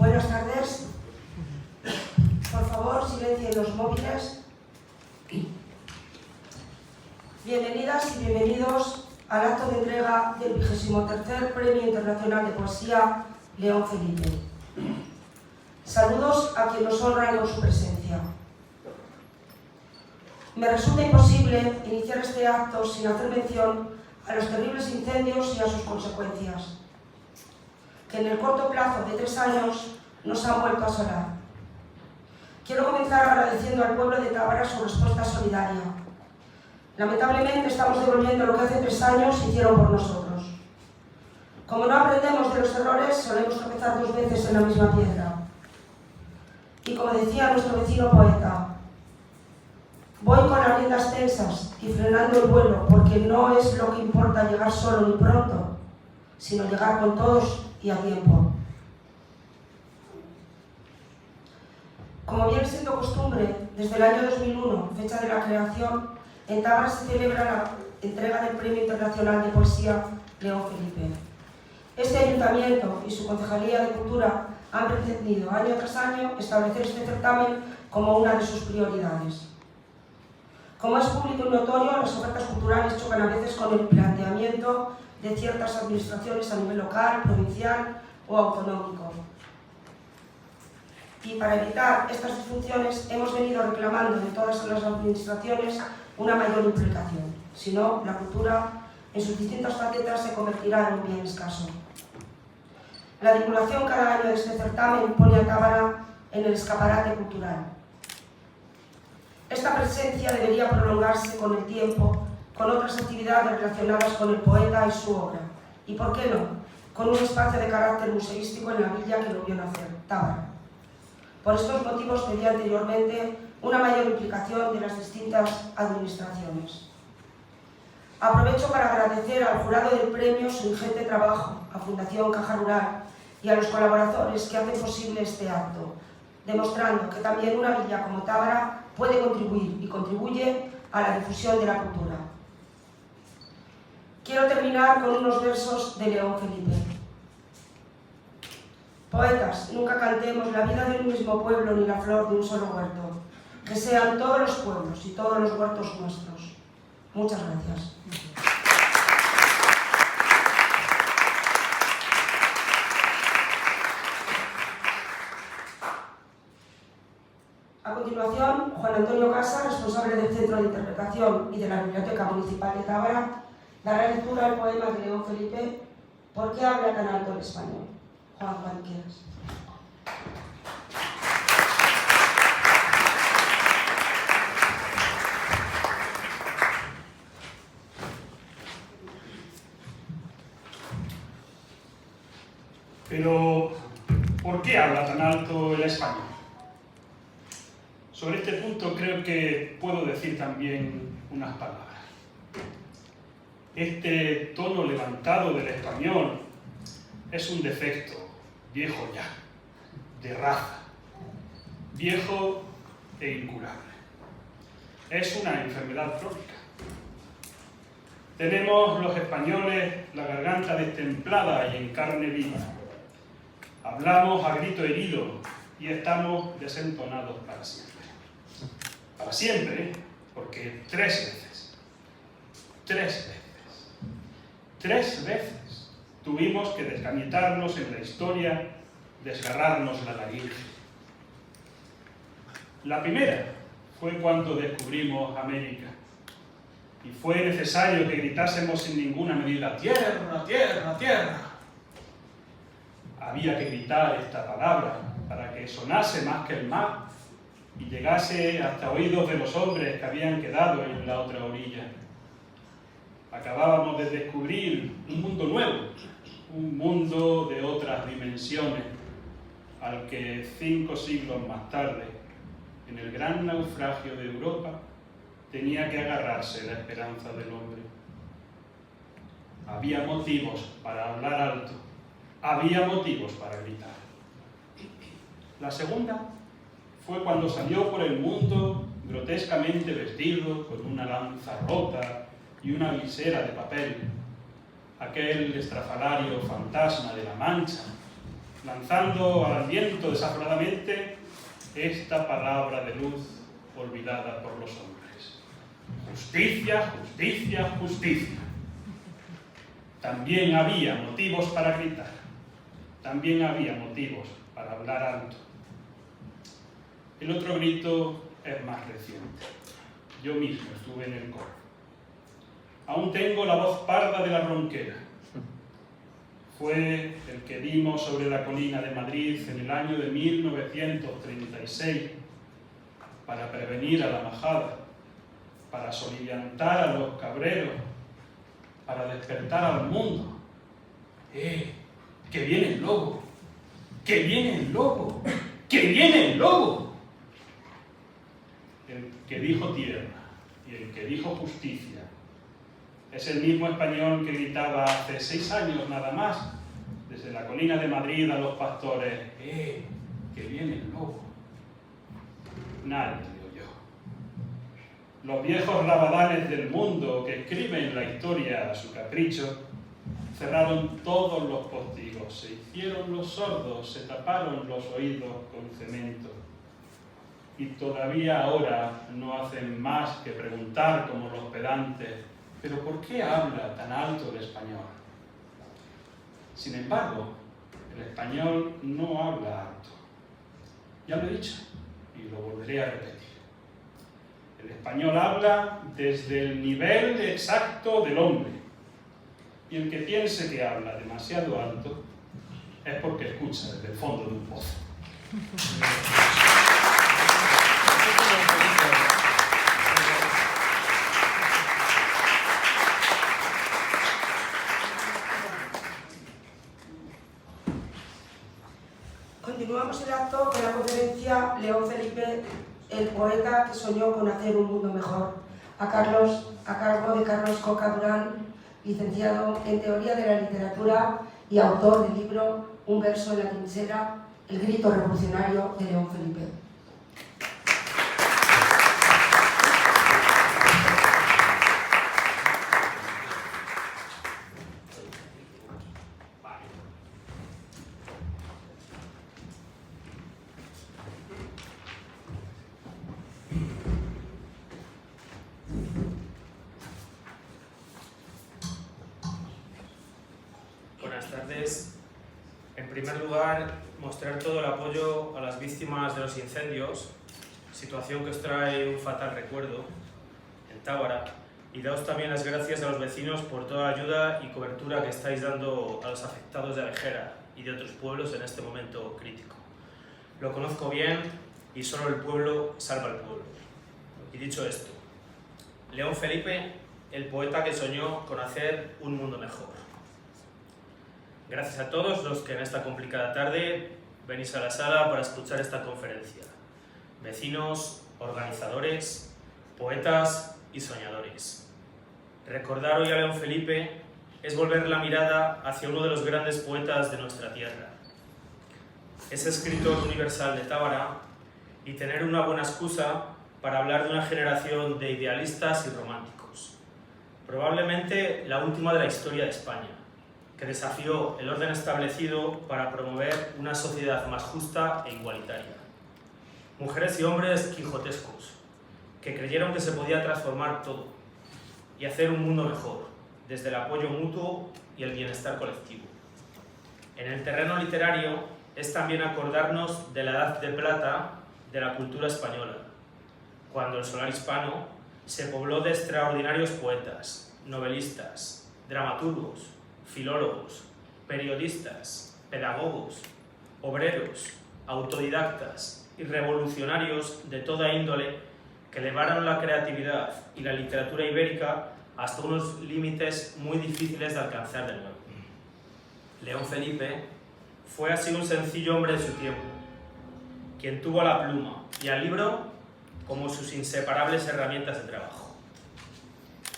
Buenas tardes. Por favor, silencien los móviles. Bienvenidas y bienvenidos al acto de entrega del 23º Premio Internacional de Poesía León Felipe. Saludos a quienes nos honran con su presencia. Me resulta imposible iniciar este acto sin hacer mención a los terribles incendios y a sus consecuencias, que en el corto plazo de 3 años nos han vuelto a asolar. Quiero comenzar agradeciendo al pueblo de Tábara su respuesta solidaria. Lamentablemente estamos devolviendo lo que hace 3 años hicieron por nosotros. Como no aprendemos de los errores, solemos tropezar 2 veces en la misma piedra. Y como decía nuestro vecino poeta, voy con las riendas tensas y frenando el vuelo, porque no es lo que importa llegar solo ni pronto, sino llegar con todos y a tiempo. Como viene siendo costumbre, desde el año 2001, fecha de la creación, en Tábara se celebra la entrega del Premio Internacional de Poesía León Felipe. Este ayuntamiento y su Concejalía de Cultura han pretendido año tras año establecer este certamen como una de sus prioridades. Como es público y notorio, las ofertas culturales chocan a veces con el planteamiento de ciertas administraciones a nivel local, provincial o autonómico. Y para evitar estas disfunciones hemos venido reclamando de todas las administraciones una mayor implicación. Si no, la cultura en sus distintas facetas se convertirá en un bien escaso. La divulgación cada año de este certamen pone a Tábara en el escaparate cultural. Esta presencia debería prolongarse con el tiempo, con otras actividades relacionadas con el poeta y su obra. Y, ¿por qué no?, con un espacio de carácter museístico en la villa que lo vio nacer, Tábara. Por estos motivos pedí anteriormente una mayor implicación de las distintas administraciones. Aprovecho para agradecer al jurado del premio su ingente trabajo, a Fundación Caja Rural y a los colaboradores que hacen posible este acto, demostrando que también una villa como Tábara puede contribuir y contribuye a la difusión de la cultura. Quiero terminar con unos versos de León Felipe. Poetas, nunca cantemos la vida de un mismo pueblo ni la flor de un solo huerto. Que sean todos los pueblos y todos los huertos nuestros. Muchas gracias. A continuación, Juan Antonio Casa, responsable del Centro de Interpretación y de la Biblioteca Municipal de Tábara, dará lectura al poema de León Felipe, ¿Por qué habla tan alto el español? Juan, cuando quieras. Pero, ¿por qué habla tan alto el español? Sobre este punto creo que puedo decir también unas palabras. Este tono levantado del español es un defecto viejo ya, de raza, viejo e incurable. Es una enfermedad crónica. Tenemos los españoles la garganta destemplada y en carne viva. Hablamos a grito herido y estamos desentonados para siempre. Para siempre, porque 3 veces tuvimos que desgañitarnos en la historia, desgarrarnos la laringe. La primera fue cuando descubrimos América y fue necesario que gritásemos sin ninguna medida: ¡tierra, tierra, tierra! Había que gritar esta palabra para que sonase más que el mar y llegase hasta oídos de los hombres que habían quedado en la otra orilla. Acabábamos de descubrir un mundo nuevo, un mundo de otras dimensiones, al que 5 siglos más tarde, en el gran naufragio de Europa, tenía que agarrarse la esperanza del hombre. Había motivos para hablar alto, había motivos para gritar. La segunda fue cuando salió por el mundo grotescamente vestido, con una lanza rota y una visera de papel, aquel estrafalario fantasma de la Mancha, lanzando al viento desaforadamente esta palabra de luz olvidada por los hombres. Justicia, justicia, justicia. También había motivos para gritar, también había motivos para hablar alto. El otro grito es más reciente. Yo mismo estuve en el coro. Aún tengo la voz parda de la ronquera. Fue el que dimos sobre la colina de Madrid en el año de 1936 para prevenir a la majada, para soliviantar a los cabreros, para despertar al mundo. ¡Que viene el lobo! ¡Que viene el lobo! ¡Que viene el lobo! El que dijo tierra y el que dijo justicia es el mismo español que gritaba hace 6 años nada más, desde la colina de Madrid a los pastores: ¡que viene el lobo! Nadie le oyó. Los viejos rabadanes del mundo que escriben la historia a su capricho cerraron todos los postigos, se hicieron los sordos, se taparon los oídos con cemento. Y todavía ahora no hacen más que preguntar como los pedantes: ¿pero por qué habla tan alto el español? Sin embargo, el español no habla alto. Ya lo he dicho y lo volveré a repetir. El español habla desde el nivel exacto del hombre. Y el que piense que habla demasiado alto es porque escucha desde el fondo de un pozo. Continuamos el acto con la conferencia León Felipe, el poeta que soñó con hacer un mundo mejor, a cargo de Carlos Coca Durán, licenciado en Teoría de la Literatura y autor del libro Un verso en la trinchera, el grito revolucionario de León Felipe. Buenas tardes. En primer lugar, mostrar todo el apoyo a las víctimas de los incendios, situación que os trae un fatal recuerdo en Tábara, y daos también las gracias a los vecinos por toda la ayuda y cobertura que estáis dando a los afectados de Abejera y de otros pueblos en este momento crítico. Lo conozco bien y solo el pueblo salva al pueblo. Y dicho esto, León Felipe, el poeta que soñó con hacer un mundo mejor. Gracias a todos los que en esta complicada tarde venís a la sala para escuchar esta conferencia. Vecinos, organizadores, poetas y soñadores. Recordar hoy a León Felipe es volver la mirada hacia uno de los grandes poetas de nuestra tierra. Es escritor universal de Tábara y tener una buena excusa para hablar de una generación de idealistas y románticos. Probablemente la última de la historia de España, que desafió el orden establecido para promover una sociedad más justa e igualitaria. Mujeres y hombres quijotescos, que creyeron que se podía transformar todo y hacer un mundo mejor, desde el apoyo mutuo y el bienestar colectivo. En el terreno literario es también acordarnos de la edad de plata de la cultura española, cuando el solar hispano se pobló de extraordinarios poetas, novelistas, dramaturgos, filólogos, periodistas, pedagogos, obreros, autodidactas y revolucionarios de toda índole que elevaron la creatividad y la literatura ibérica hasta unos límites muy difíciles de alcanzar de nuevo. León Felipe fue así un sencillo hombre de su tiempo, quien tuvo a la pluma y al libro como sus inseparables herramientas de trabajo.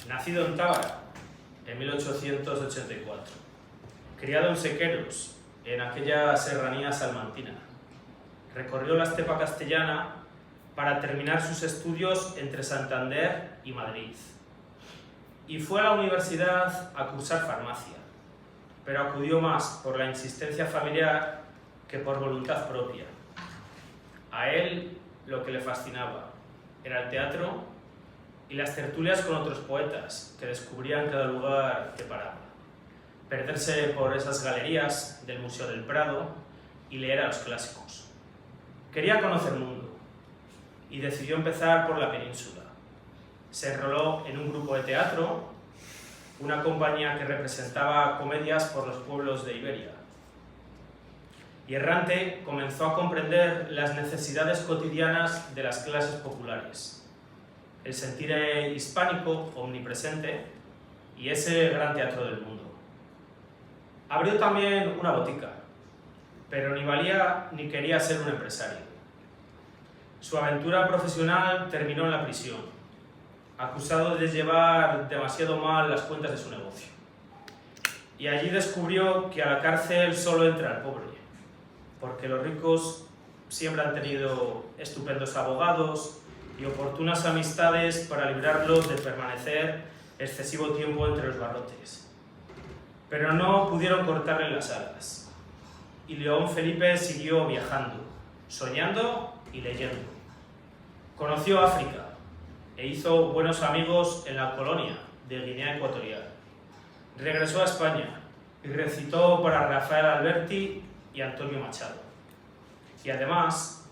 Nacido en Tábara en 1884, criado en Sequeros, en aquella serranía salmantina, recorrió la estepa castellana para terminar sus estudios entre Santander y Madrid. Y fue a la universidad a cursar farmacia, pero acudió más por la insistencia familiar que por voluntad propia. A él lo que le fascinaba era el teatro y las tertulias con otros poetas que descubrían cada lugar que paraba. Perderse por esas galerías del Museo del Prado y leer a los clásicos. Quería conocer el mundo y decidió empezar por la península. Se enroló en un grupo de teatro, una compañía que representaba comedias por los pueblos de Iberia. Y errante comenzó a comprender las necesidades cotidianas de las clases populares, el sentir hispánico omnipresente y ese gran teatro del mundo. Abrió también una botica, pero ni valía ni quería ser un empresario. Su aventura profesional terminó en la prisión, acusado de llevar demasiado mal las cuentas de su negocio. Y allí descubrió que a la cárcel solo entra el pobre, porque los ricos siempre han tenido estupendos abogados y oportunas amistades para librarlos de permanecer excesivo tiempo entre los barrotes. Pero no pudieron cortarle las alas, y León Felipe siguió viajando, soñando y leyendo. Conoció África e hizo buenos amigos en la colonia de Guinea Ecuatorial. Regresó a España y recitó para Rafael Alberti y Antonio Machado. Y además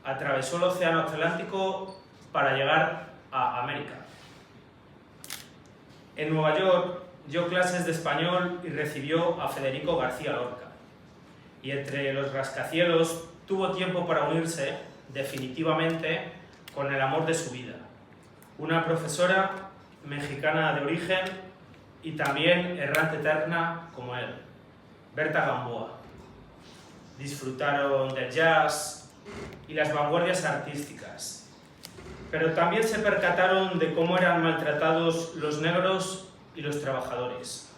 atravesó el Océano Atlántico para llegar a América. En Nueva York dio clases de español y recibió a Federico García Lorca. Y entre los rascacielos tuvo tiempo para unirse definitivamente con el amor de su vida, una profesora mexicana de origen y también errante eterna como él, Berta Gamboa. Disfrutaron del jazz y las vanguardias artísticas, pero también se percataron de cómo eran maltratados los negros y los trabajadores.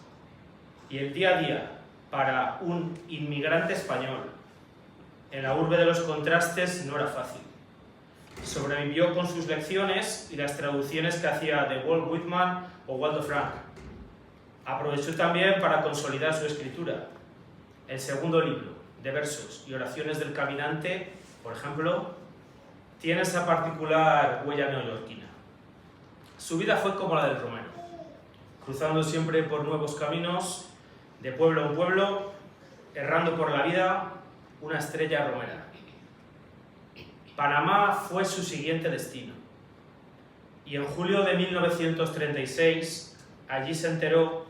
Y el día a día para un inmigrante español en la urbe de los contrastes no era fácil. Sobrevivió con sus lecciones y las traducciones que hacía de Walt Whitman o Waldo Frank. Aprovechó también para consolidar su escritura. El segundo libro, de versos y oraciones del caminante, por ejemplo, tiene esa particular huella neoyorquina. Su vida fue como la del romero, cruzando siempre por nuevos caminos, de pueblo en pueblo, errando por la vida, una estrella romera. Panamá fue su siguiente destino. Y en julio de 1936, allí se enteró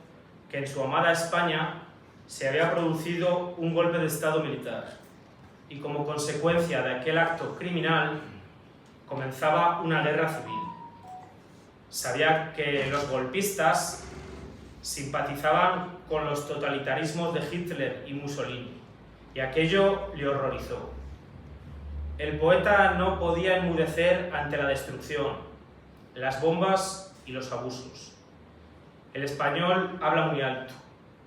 que en su amada España se había producido un golpe de Estado militar. Y como consecuencia de aquel acto criminal, comenzaba una guerra civil. Sabía que los golpistas simpatizaban con los totalitarismos de Hitler y Mussolini, y aquello le horrorizó. El poeta no podía enmudecer ante la destrucción, las bombas y los abusos. El español habla muy alto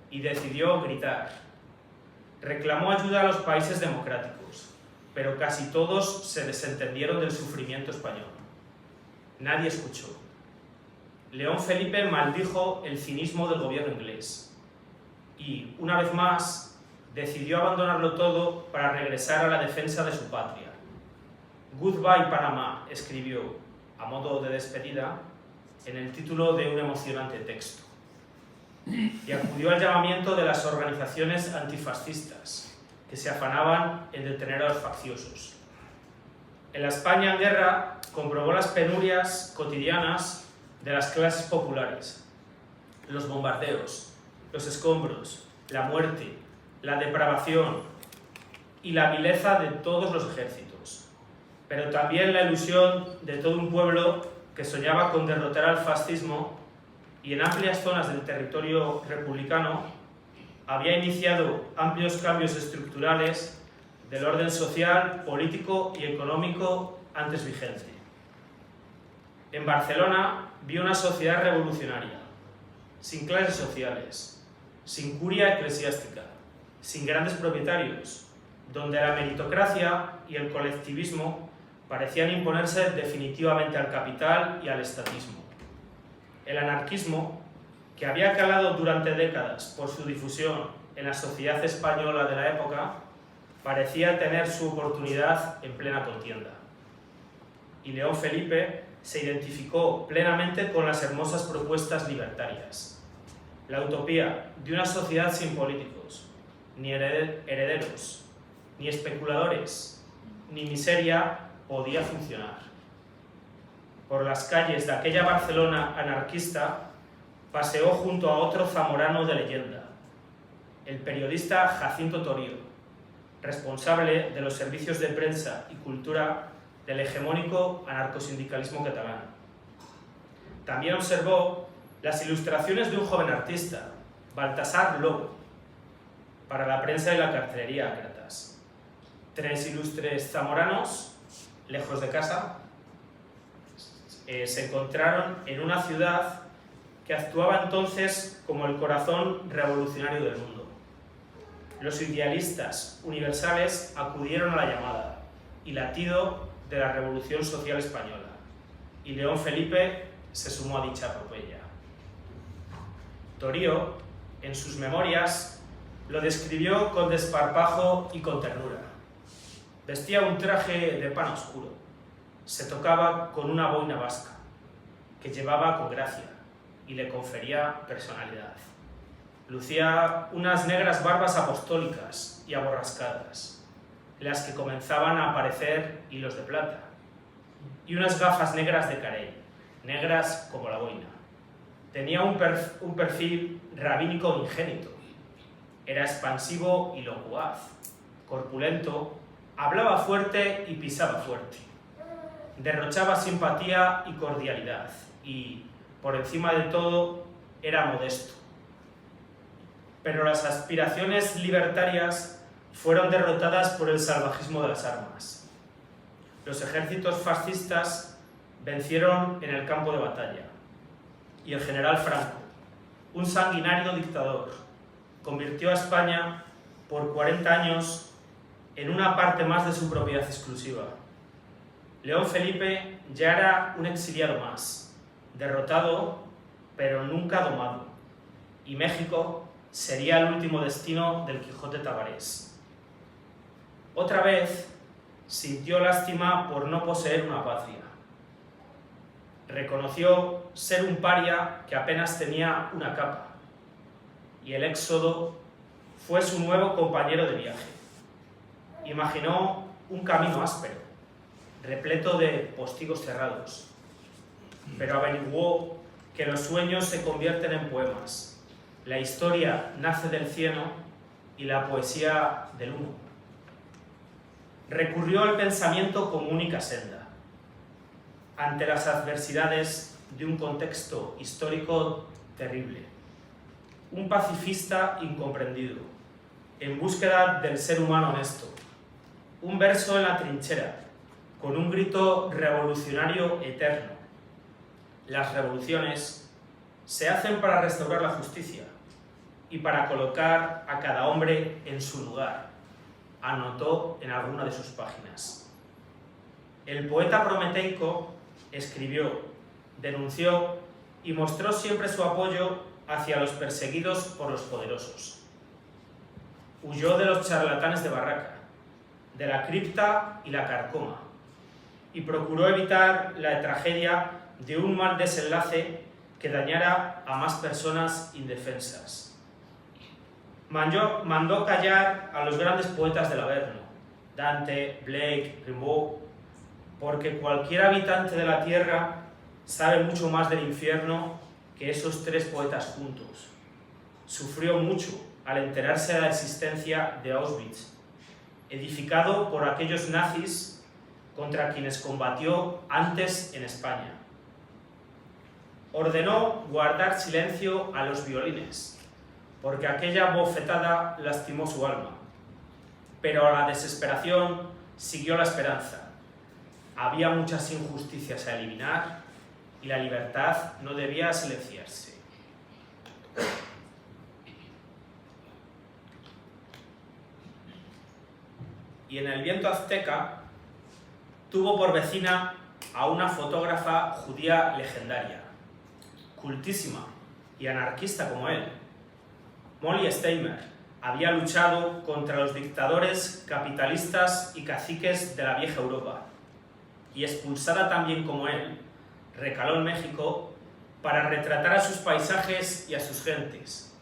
y decidió gritar. Reclamó ayuda a los países democráticos, pero casi todos se desentendieron del sufrimiento español. Nadie escuchó. León Felipe maldijo el cinismo del gobierno inglés y, una vez más, decidió abandonarlo todo para regresar a la defensa de su patria. Goodbye Panamá, escribió, a modo de despedida, en el título de un emocionante texto. Y acudió al llamamiento de las organizaciones antifascistas, que se afanaban en detener a los facciosos. En la España en guerra comprobó las penurias cotidianas de las clases populares, los bombardeos, los escombros, la muerte, la depravación y la vileza de todos los ejércitos, pero también la ilusión de todo un pueblo que soñaba con derrotar al fascismo y en amplias zonas del territorio republicano había iniciado amplios cambios estructurales del orden social, político y económico antes vigente. En Barcelona vio una sociedad revolucionaria, sin clases sociales, sin curia eclesiástica, sin grandes propietarios, donde la meritocracia y el colectivismo parecían imponerse definitivamente al capital y al estatismo. El anarquismo, que había calado durante décadas por su difusión en la sociedad española de la época, parecía tener su oportunidad en plena contienda. Y León Felipe se identificó plenamente con las hermosas propuestas libertarias. La utopía de una sociedad sin políticos, ni herederos, ni especuladores, ni miseria podía funcionar. Por las calles de aquella Barcelona anarquista paseó junto a otro zamorano de leyenda, el periodista Jacinto Torío, responsable de los servicios de prensa y cultura del hegemónico anarcosindicalismo catalán. También observó las ilustraciones de un joven artista, Baltasar Lobo, para la prensa y la cartelería ácratas. 3 ilustres zamoranos, lejos de casa, se encontraron en una ciudad que actuaba entonces como el corazón revolucionario del mundo. Los idealistas universales acudieron a la llamada y latido de la Revolución Social Española, y León Felipe se sumó a dicha epopeya. Torío, en sus memorias, lo describió con desparpajo y con ternura. Vestía un traje de pana oscuro, se tocaba con una boina vasca, que llevaba con gracia y le confería personalidad. Lucía unas negras barbas apostólicas y aborrascadas, en las que comenzaban a aparecer hilos de plata, y unas gafas negras de carey, negras como la boina. Tenía un perfil rabínico ingénito. Era expansivo y locuaz, corpulento, hablaba fuerte y pisaba fuerte. Derrochaba simpatía y cordialidad y, por encima de todo, era modesto. Pero las aspiraciones libertarias fueron derrotadas por el salvajismo de las armas. Los ejércitos fascistas vencieron en el campo de batalla, y el general Franco, un sanguinario dictador, convirtió a España por 40 años en una parte más de su propiedad exclusiva. León Felipe ya era un exiliado más, derrotado, pero nunca domado, y México sería el último destino del Quijote Tabarés. Otra vez sintió lástima por no poseer una patria. Reconoció ser un paria que apenas tenía una capa, y el éxodo fue su nuevo compañero de viaje. Imaginó un camino áspero, repleto de postigos cerrados, pero averiguó que los sueños se convierten en poemas, la historia nace del cieno y la poesía del humo. Recurrió al pensamiento como única senda. Ante las adversidades de un contexto histórico terrible, un pacifista incomprendido, en búsqueda del ser humano honesto, un verso en la trinchera, con un grito revolucionario eterno. Las revoluciones se hacen para restaurar la justicia y para colocar a cada hombre en su lugar, anotó en alguna de sus páginas. El poeta prometeico escribió, denunció y mostró siempre su apoyo hacia los perseguidos por los poderosos. Huyó de los charlatanes de barraca, de la cripta y la carcoma, y procuró evitar la tragedia de un mal desenlace que dañara a más personas indefensas. Mandó callar a los grandes poetas del Averno, Dante, Blake, Rimbaud, porque cualquier habitante de la tierra sabe mucho más del infierno que esos 3 poetas juntos. Sufrió mucho al enterarse de la existencia de Auschwitz, edificado por aquellos nazis contra quienes combatió antes en España. Ordenó guardar silencio a los violines, porque aquella bofetada lastimó su alma. Pero a la desesperación siguió la esperanza. Había muchas injusticias a eliminar y la libertad no debía silenciarse. Y en el viento azteca tuvo por vecina a una fotógrafa judía legendaria, cultísima y anarquista como él, Molly Steimer, había luchado contra los dictadores capitalistas y caciques de la vieja Europa, y expulsada también como él, recaló en México para retratar a sus paisajes y a sus gentes,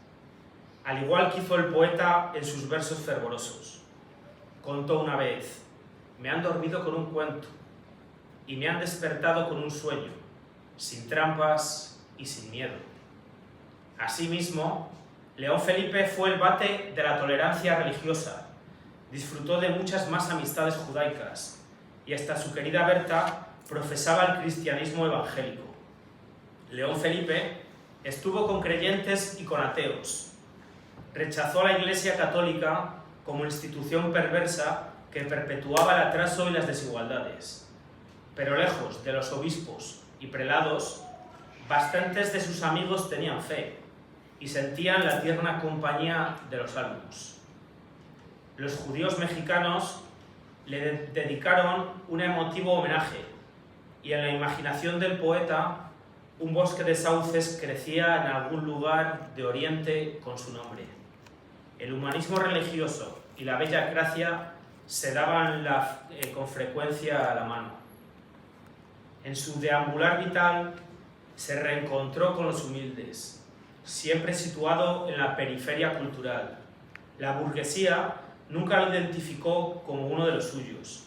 al igual que hizo el poeta en sus versos fervorosos. Contó una vez: me han dormido con un cuento y me han despertado con un sueño, sin trampas y sin miedo. Asimismo, León Felipe fue el bate de la tolerancia religiosa, disfrutó de muchas más amistades judaicas y hasta su querida Berta profesaba el cristianismo evangélico. León Felipe estuvo con creyentes y con ateos. Rechazó a la Iglesia Católica como institución perversa que perpetuaba el atraso y las desigualdades. Pero lejos de los obispos y prelados, bastantes de sus amigos tenían fe y sentían la tierna compañía de los salmos. Los judíos mexicanos le dedicaron un emotivo homenaje y en la imaginación del poeta un bosque de sauces crecía en algún lugar de Oriente con su nombre. El humanismo religioso y la bella gracia se daban con frecuencia a la mano. En su deambular vital se reencontró con los humildes, siempre situado en la periferia cultural. La burguesía nunca lo identificó como uno de los suyos,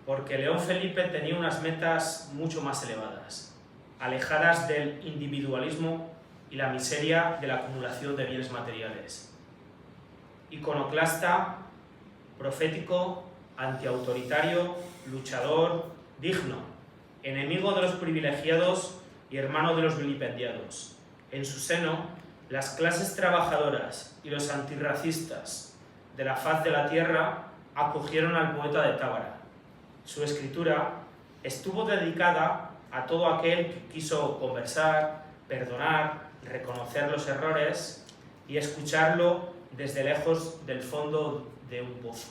porque León Felipe tenía unas metas mucho más elevadas, alejadas del individualismo y la miseria de la acumulación de bienes materiales. Iconoclasta, profético, antiautoritario, luchador, digno, enemigo de los privilegiados y hermano de los vilipendiados. En su seno, las clases trabajadoras y los antirracistas de la faz de la tierra acogieron al poeta de Tábara. Su escritura estuvo dedicada a todo aquel que quiso conversar, perdonar, reconocer los errores y escucharlo desde lejos del fondo de un pozo.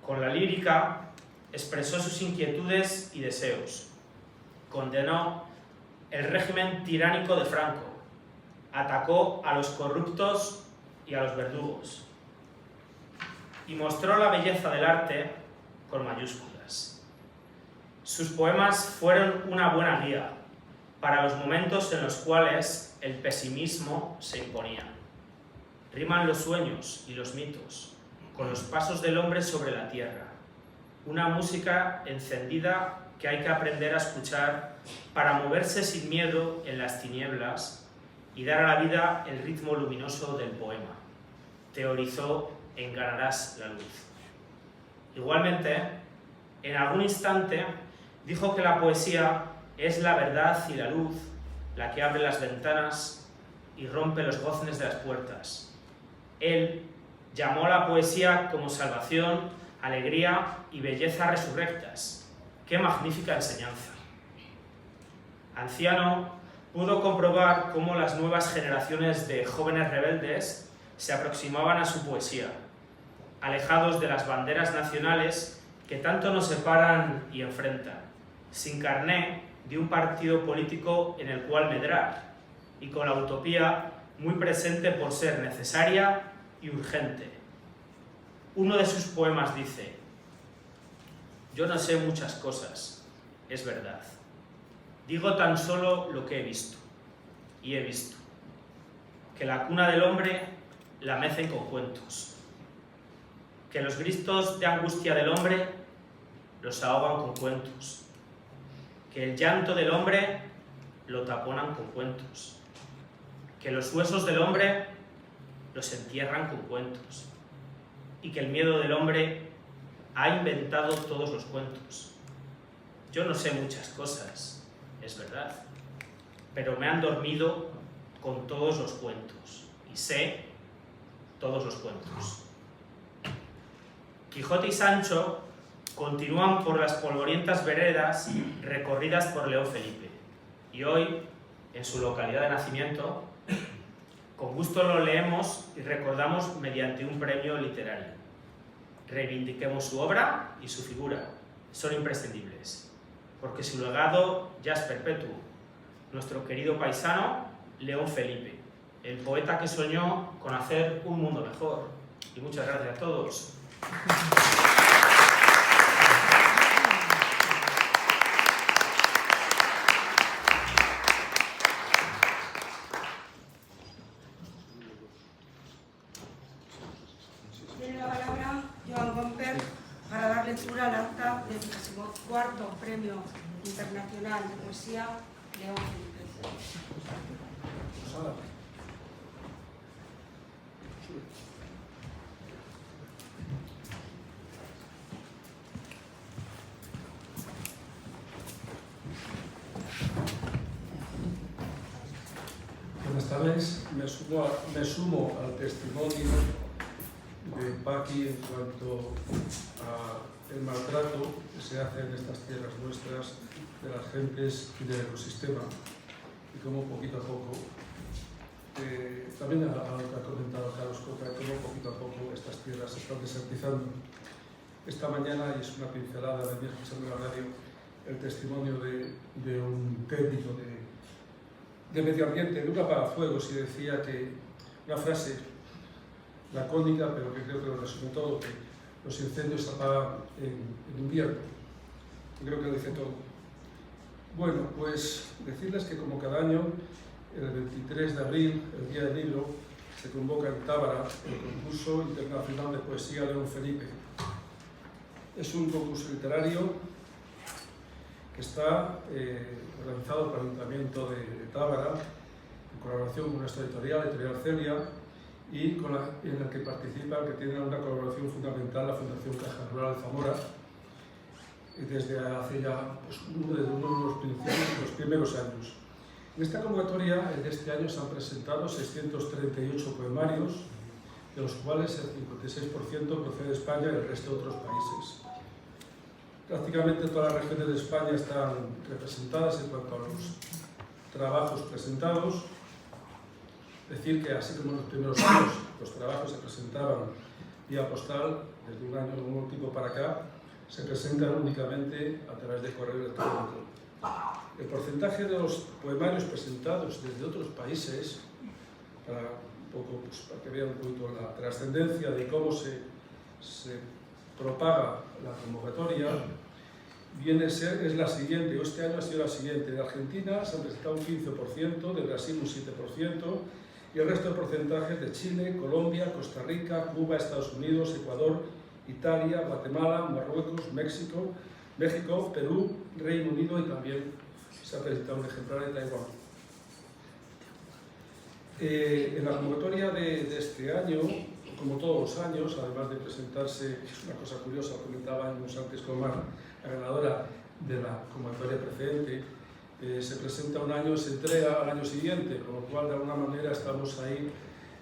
Con la lírica expresó sus inquietudes y deseos. Condenó el régimen tiránico de Franco, atacó a los corruptos y a los verdugos, y mostró la belleza del arte con mayúsculas. Sus poemas fueron una buena guía para los momentos en los cuales el pesimismo se imponía. Riman los sueños y los mitos con los pasos del hombre sobre la tierra, una música encendida que hay que aprender a escuchar para moverse sin miedo en las tinieblas y dar a la vida el ritmo luminoso del poema. Teorizó en Ganarás la luz. Igualmente, en algún instante dijo que la poesía es la verdad y la luz, la que abre las ventanas y rompe los goznes de las puertas. Él llamó a la poesía como salvación, alegría y belleza resurrectas. ¡Qué magnífica enseñanza! Anciano, pudo comprobar cómo las nuevas generaciones de jóvenes rebeldes se aproximaban a su poesía, alejados de las banderas nacionales que tanto nos separan y enfrentan, sin carné de un partido político en el cual medrar, y con la utopía muy presente por ser necesaria y urgente. Uno de sus poemas dice: yo no sé muchas cosas, es verdad. Digo tan solo lo que he visto, y he visto que la cuna del hombre la mecen con cuentos, que los gritos de angustia del hombre los ahogan con cuentos, que el llanto del hombre lo taponan con cuentos, que los huesos del hombre los entierran con cuentos, y que el miedo del hombre ha inventado todos los cuentos. Yo no sé muchas cosas, es verdad, pero me han dormido con todos los cuentos, y sé todos los cuentos. Quijote y Sancho continúan por las polvorientas veredas recorridas por León Felipe, y hoy, en su localidad de nacimiento, con gusto lo leemos y recordamos mediante un premio literario. Reivindiquemos su obra y su figura, son imprescindibles, porque su legado ya es perpetuo. Nuestro querido paisano, León Felipe, el poeta que soñó con hacer un mundo mejor. Y muchas gracias a todos. Tiene la palabra Joan Gomper para dar lectura al acta del 34º Premio Internacional de Poesía León Felipe. Buenas tardes. Me sumo al testimonio de Paqui en cuanto al maltrato que se hace en estas tierras nuestras de las gentes y del ecosistema, y cómo poquito a poco, también a lo que ha comentado Carlos Coca, cómo poquito a poco estas tierras se están desertizando. Esta mañana, y es una pincelada, venía escuchando en la radio el testimonio de un técnico de medio ambiente, de un apagafuegos, y decía que una frase lacónica, pero que creo que lo resume todo, que los incendios se apagan en invierno. Yo creo que lo dice todo. Bueno, pues decirles que como cada año, el 23 de abril, el Día del Libro, se convoca en Tábara el Concurso Internacional de Poesía León Felipe. Es un concurso literario que está organizado por el Ayuntamiento de Tábara, en colaboración con nuestra editorial Celia, y en el que participa, que tiene una colaboración fundamental, la Fundación Caja Rural de Zamora, desde hace ya uno de los primeros años. En esta convocatoria de este año se han presentado 638 poemarios, de los cuales el 56% procede de España y el resto de otros países. Prácticamente todas las regiones de España están representadas en cuanto a los trabajos presentados. Decir que, así como en los primeros años los trabajos se presentaban vía postal, desde un año de un tiempo para acá, se presentan únicamente a través de correo electrónico. El porcentaje de los poemarios presentados desde otros países, para que vean un poquito la trascendencia de cómo se propaga la convocatoria, viene a ser, es la siguiente, o este año ha sido la siguiente. De Argentina se han presentado un 15%, de Brasil un 7%, y el resto de porcentajes de Chile, Colombia, Costa Rica, Cuba, Estados Unidos, Ecuador, Italia, Guatemala, Marruecos, México, Perú, Reino Unido, y también se ha presentado un ejemplar de Taiwán. En la convocatoria de este año, como todos los años, además de presentarse, es una cosa curiosa, comentábamos antes con Mar, la ganadora de la convocatoria precedente, se presenta un año y se entrega al año siguiente, con lo cual de alguna manera estamos ahí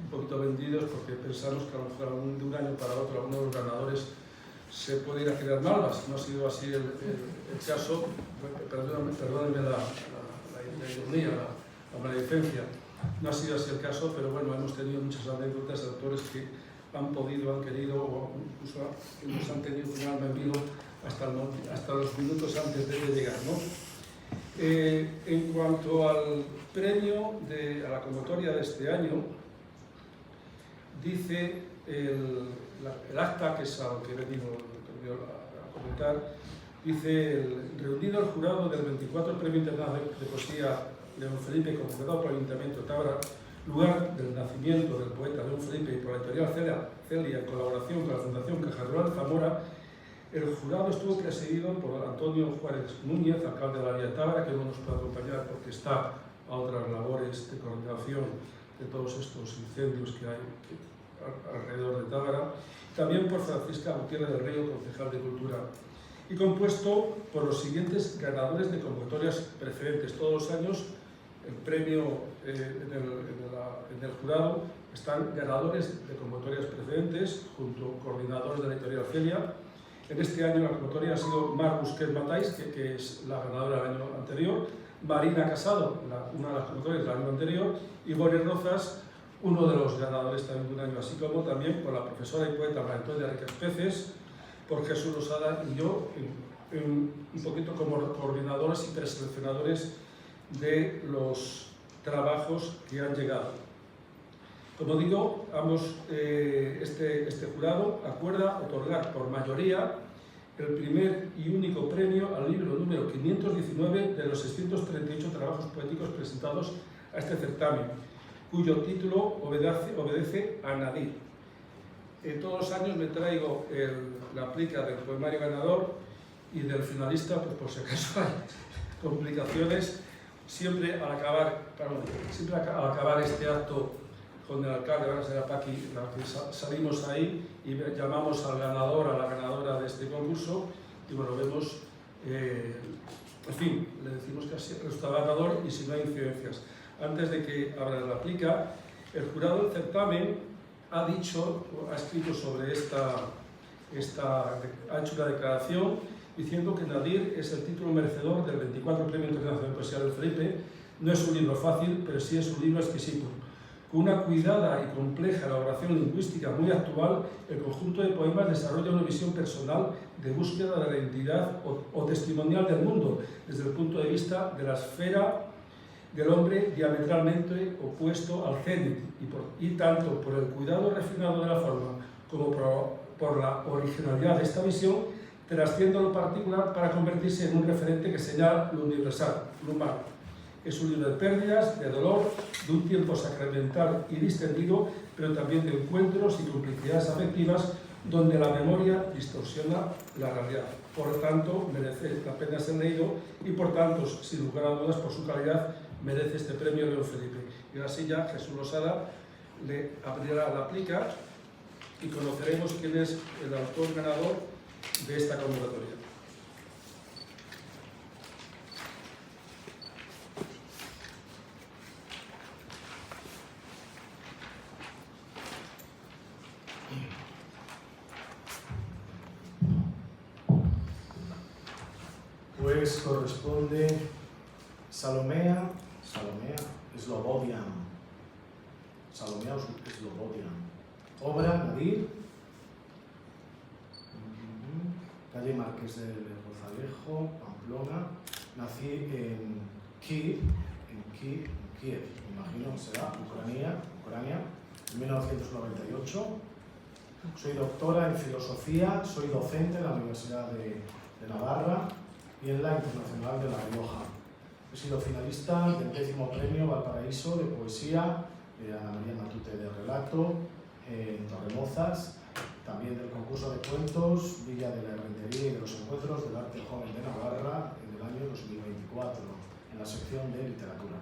un poquito vendidos, porque pensamos que a lo mejor de un año para otro alguno de los ganadores se puede ir a crear malvas. No ha sido así el caso, perdónenme la ironía, la maledicencia, no ha sido así el caso, pero bueno, hemos tenido muchas anécdotas de autores que han podido, han querido, o incluso nos han tenido un alma en vivo hasta los minutos antes de llegar, ¿no? En cuanto al premio, a la convocatoria de este año, dice el acta, que es a lo que he venido a comentar, dice: reunido el jurado del 24 Premio Internacional de Poesía León Felipe, convocado por el Ayuntamiento de Tábara, lugar del nacimiento del poeta León Felipe, y por la editorial Celia, en colaboración con la Fundación Caja Rural de Zamora, el jurado estuvo presidido por Antonio Juárez Núñez, alcalde de la Villa de Tábara, que no nos puede acompañar porque está a otras labores de coordinación de todos estos incendios que hay alrededor de Tábara, también por Francisca Gutiérrez del Río, concejal de Cultura, y compuesto por los siguientes ganadores de convocatorias preferentes. Todos los años el premio en el jurado están ganadores de convocatorias preferentes junto a coordinadores de la editorial Celia. En este año la convocatoria ha sido Mar Busquets Matáis, que es la ganadora del año anterior, Marina Casado, una de las convocatorias del año anterior, y Boris Rozas, uno de los ganadores también de un año, así como también por la profesora y poeta María Antonia Ricas Peces, por Jesús Losada y yo, un poquito como coordinadores y preseleccionadores de los trabajos que han llegado. Como digo, este jurado acuerda otorgar por mayoría el primer y único premio al libro número 519 de los 638 trabajos poéticos presentados a este certamen, cuyo título obedece a Nadir. Todos los años me traigo la plica del poemario ganador y del finalista, pues por si acaso hay complicaciones. Siempre al acabar este acto con el alcalde, van a ser a Paqui, salimos ahí y llamamos al ganador, a la ganadora de este concurso, y bueno, vemos, en fin, le decimos que está ganador y si no hay incidencias. Antes de que abra la plica, el jurado del certamen ha escrito sobre ha hecho una declaración diciendo que Nadir es el título merecedor del 24 Premio Internacional de Poesía del Felipe. No es un libro fácil, pero sí es un libro exquisito. Con una cuidada y compleja elaboración lingüística muy actual, el conjunto de poemas desarrolla una visión personal de búsqueda de la identidad o testimonial del mundo, desde el punto de vista de la esfera del hombre diametralmente opuesto al cenit, y tanto por el cuidado refinado de la forma como por la originalidad de esta visión, trasciende lo particular para convertirse en un referente que señala lo universal, lo humano. Es un libro de pérdidas, de dolor, de un tiempo sacramental y distendido, pero también de encuentros y complicidades afectivas donde la memoria distorsiona la realidad. Por tanto, merece la pena ser leído y, por tanto, sin lugar a dudas, por su calidad, merece este premio León Felipe. Y ahora sí ya Jesús Losada le abrirá la plica y conoceremos quién es el autor ganador de esta convocatoria. Pues corresponde Salomea Slobodian. Salomea Slobodian. Obra Nadir, calle Marqués del Rozalejo, Pamplona. Nací en Kiev, me imagino que será, Ucrania, en 1998. Soy doctora en filosofía, soy docente en la Universidad de Navarra y en la Internacional de La Rioja. He sido finalista del 10º Premio Valparaíso de Poesía de Ana María Matute de Relato en Torremozas, también del concurso de cuentos Villa de la Rentería y de los Encuentros del Arte Joven de Navarra en el año 2024, en la sección de literatura.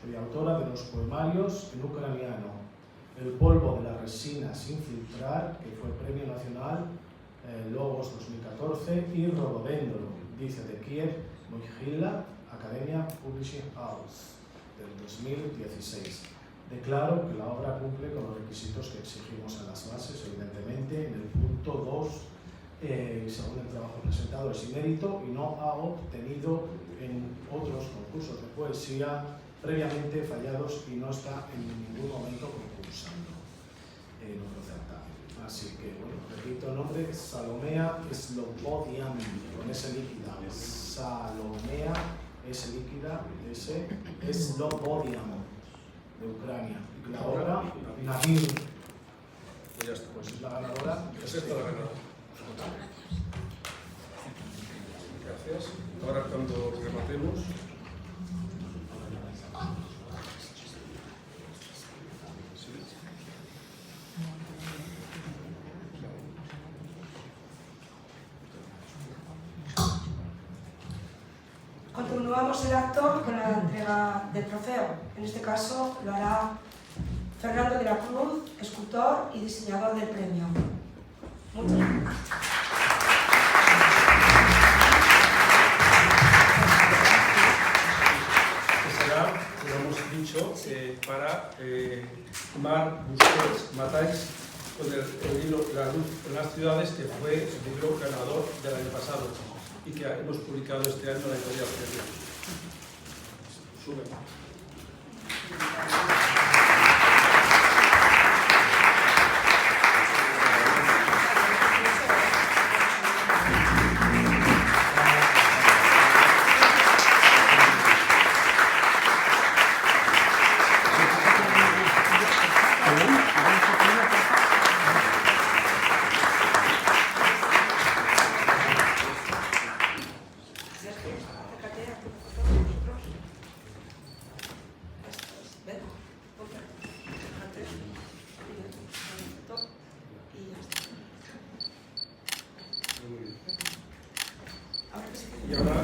Soy autora de los poemarios en ucraniano El polvo de la resina sin filtrar, que fue Premio Nacional Logos 2014, y Rododendro, dice de Kiev, Mohyla, Academia Publishing House, del 2016. Declaro que la obra cumple con los requisitos que exigimos en las bases, evidentemente. En el punto 2, según el trabajo presentado, es inédito y no ha obtenido en otros concursos de poesía previamente fallados y no está en ningún momento concursando en otro certamen. Así que, bueno, repito el nombre, Salomea Slobodian, con S líquida. Salomea S líquida, S Slobodian, de Ucrania. La obra Nadir. Pues ya está. Pues es la ganadora. Es esta la ganadora. Gracias. Ahora cuando rematemos. Continuamos el acto con la entrega del trofeo. En este caso lo hará Fernando de la Cruz, escultor y diseñador del premio. Muchas gracias. Será, como hemos dicho, para Mar Busquets Matáis con el libro La luz en las ciudades, que fue el libro ganador del año pasado y que hemos publicado este año en la editorial Feria. Sube. Y ahora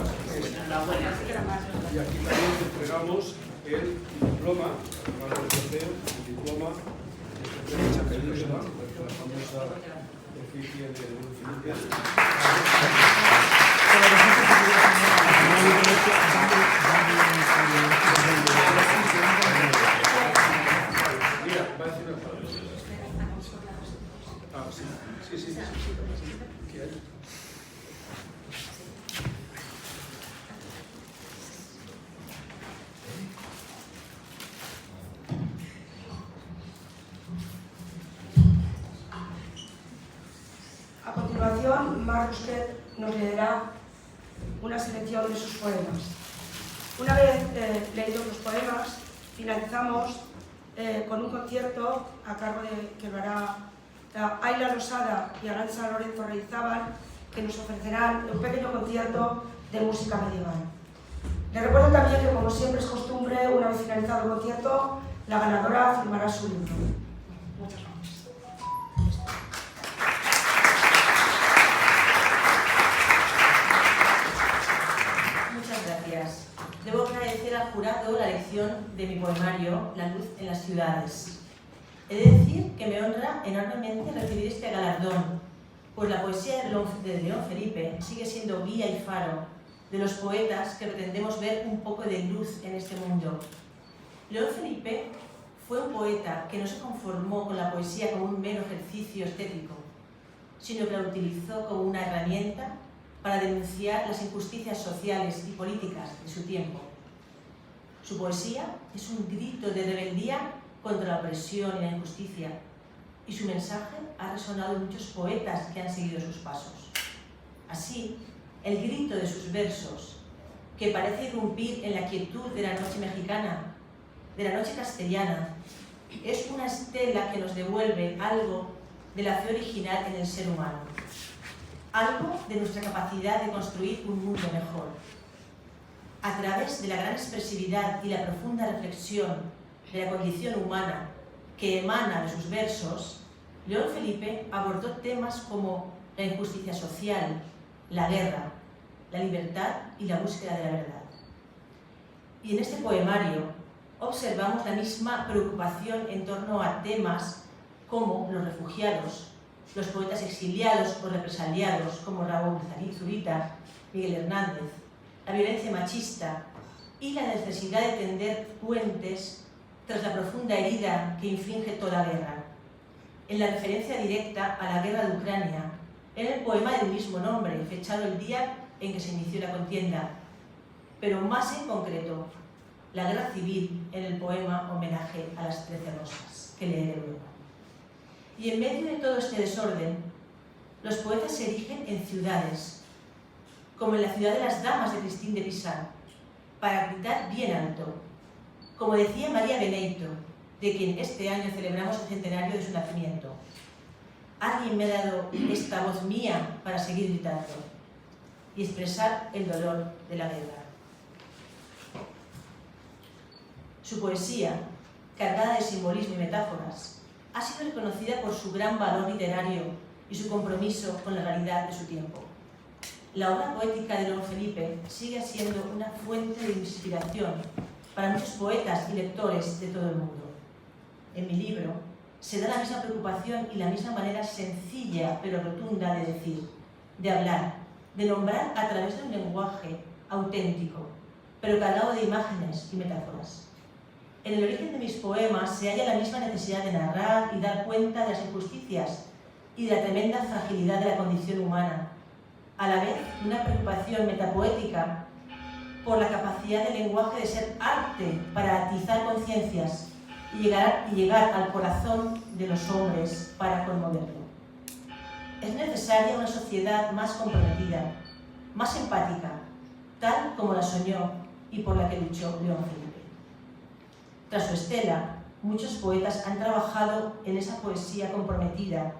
y aquí también entregamos el diploma, además del sorteo, el diploma de fecha periodista, la famosa efigie de Felipe. Mira, va a decir una palabra. Ah, sí. Aquí hay. A continuación, Marc Busquet nos leerá una selección de sus poemas. Una vez leídos los poemas, finalizamos con un concierto a cargo de que lo hará Ayla Losada y Arantxa Lorenzo Reizábal, que nos ofrecerán un pequeño concierto de música medieval. Les recuerdo también que, como siempre es costumbre, una vez finalizado el concierto, la ganadora firmará su libro. Muchas gracias. Muchas gracias. Debo agradecer al jurado la elección de mi poemario La luz en las ciudades. He de decir que me honra enormemente recibir este galardón, pues la poesía de León Felipe sigue siendo guía y faro de los poetas que pretendemos ver un poco de luz en este mundo. León Felipe fue un poeta que no se conformó con la poesía como un mero ejercicio estético, sino que la utilizó como una herramienta para denunciar las injusticias sociales y políticas de su tiempo. Su poesía es un grito de rebeldía contra la opresión y la injusticia, y su mensaje ha resonado en muchos poetas que han seguido sus pasos. Así, el grito de sus versos, que parece irrumpir en la quietud de la noche mexicana, de la noche castellana, es una estela que nos devuelve algo de la fe original en el ser humano, algo de nuestra capacidad de construir un mundo mejor. A través de la gran expresividad y la profunda reflexión de la condición humana que emana de sus versos, León Felipe abordó temas como la injusticia social, la guerra, la libertad y la búsqueda de la verdad. Y en este poemario observamos la misma preocupación en torno a temas como los refugiados, los poetas exiliados o represaliados como Raúl Zurita, Miguel Hernández, la violencia machista y la necesidad de tender puentes tras la profunda herida que inflige toda guerra. En la referencia directa a la guerra de Ucrania, en el poema del mismo nombre, fechado el día en que se inició la contienda, pero más en concreto, la guerra civil en el poema Homenaje a las 13 rosas, que leeré luego. Y en medio de todo este desorden, los poetas se erigen en ciudades, como en la ciudad de las damas de Christine de Pizan, para gritar bien alto, como decía María Beneito, de quien este año celebramos el centenario de su nacimiento. Alguien me ha dado esta voz mía para seguir gritando y expresar el dolor de la guerra. Su poesía, cargada de simbolismo y metáforas, ha sido reconocida por su gran valor literario y su compromiso con la realidad de su tiempo. La obra poética de León Felipe sigue siendo una fuente de inspiración para muchos poetas y lectores de todo el mundo. En mi libro se da la misma preocupación y la misma manera sencilla pero rotunda de decir, de hablar, de nombrar a través de un lenguaje auténtico, pero cargado de imágenes y metáforas. En el origen de mis poemas se halla la misma necesidad de narrar y dar cuenta de las injusticias y de la tremenda fragilidad de la condición humana, a la vez una preocupación metapoética por la capacidad del lenguaje de ser arte para atizar conciencias y llegar al corazón de los hombres para conmoverlo. Es necesaria una sociedad más comprometida, más empática, tal como la soñó y por la que luchó León Felipe. Tras su estela, muchos poetas han trabajado en esa poesía comprometida,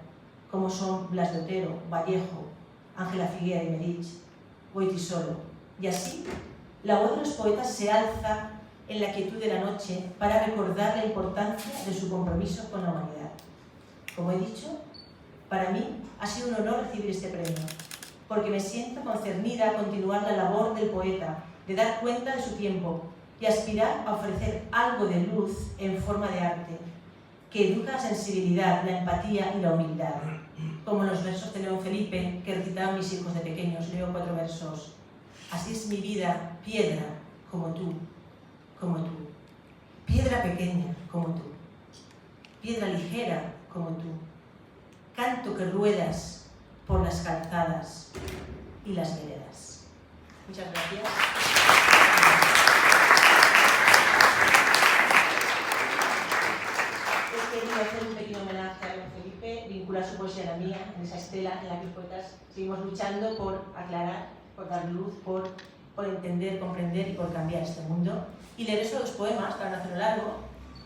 como son Blas de Otero, Vallejo, Ángela Figuera y Merich, Goytisolo, y así la voz de los poetas se alza en la quietud de la noche para recordar la importancia de su compromiso con la humanidad. Como he dicho, para mí ha sido un honor recibir este premio, porque me siento concernida a continuar la labor del poeta, de dar cuenta de su tiempo y aspirar a ofrecer algo de luz en forma de arte, que educa la sensibilidad, la empatía y la humildad. Como en los versos de León Felipe, que recitaban mis hijos de pequeños, leo 4 versos. Así es mi vida, piedra, como tú, piedra pequeña, como tú, piedra ligera, como tú, canto que ruedas por las calzadas y las veredas. Muchas gracias. He querido hacer un pequeño homenaje a León Felipe, vincular su poesía a la mía, en esa estela en la que los poetas seguimos luchando por aclarar, por dar luz, por entender, comprender y por cambiar este mundo. Y leer esos 2 poemas, para no hacerlo largo,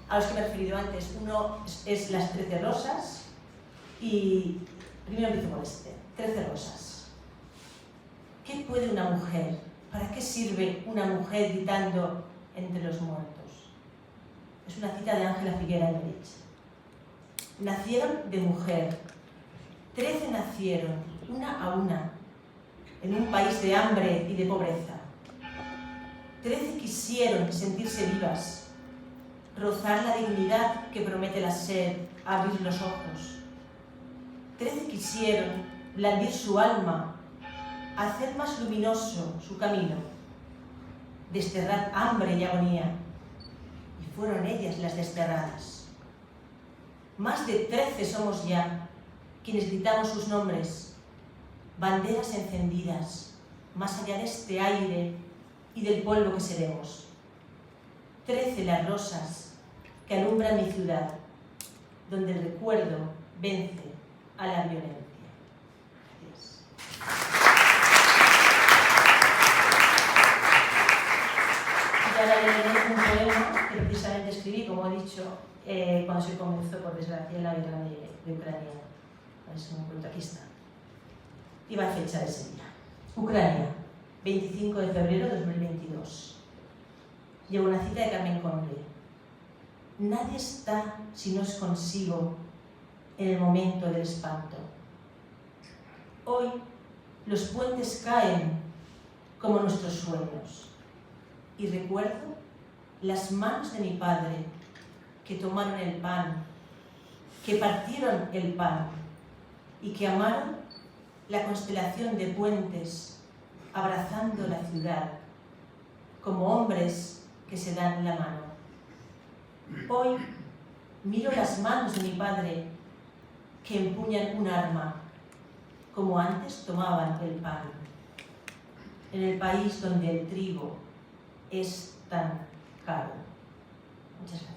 a los que me he referido antes. Uno es Las 13 rosas y primero empiezo con este, 13 rosas. ¿Qué puede una mujer? ¿Para qué sirve una mujer gritando entre los muertos? Es una cita de Ángela Figuera Aymerich. Nacieron de mujer, 13 nacieron, una a una, en un país de hambre y de pobreza. 13 quisieron sentirse vivas, rozar la dignidad que promete la sed, abrir los ojos. 13 quisieron blandir su alma, hacer más luminoso su camino, desterrar hambre y agonía, y fueron ellas las desterradas. Más de 13 somos ya, quienes gritamos sus nombres, banderas encendidas, más allá de este aire y del polvo que seremos. 13 las rosas que alumbran mi ciudad, donde el recuerdo vence a la violencia. Gracias. Y ahora leeré un poema que precisamente escribí, como he dicho, cuando se comenzó, por desgracia, la guerra de Ucrania. Es un cuento, aquí está. Y va a fecha de ese día. Ucrania, 25 de febrero de 2022. Llevo una cita de Carmen Conde. Nadie está si no es consigo en el momento del espanto. Hoy los puentes caen como nuestros sueños. Y recuerdo las manos de mi padre que tomaron el pan, que partieron el pan y que amaron la constelación de puentes abrazando la ciudad como hombres que se dan la mano. Hoy miro las manos de mi padre que empuñan un arma como antes tomaban el pan en el país donde el trigo es tan caro. Muchas gracias.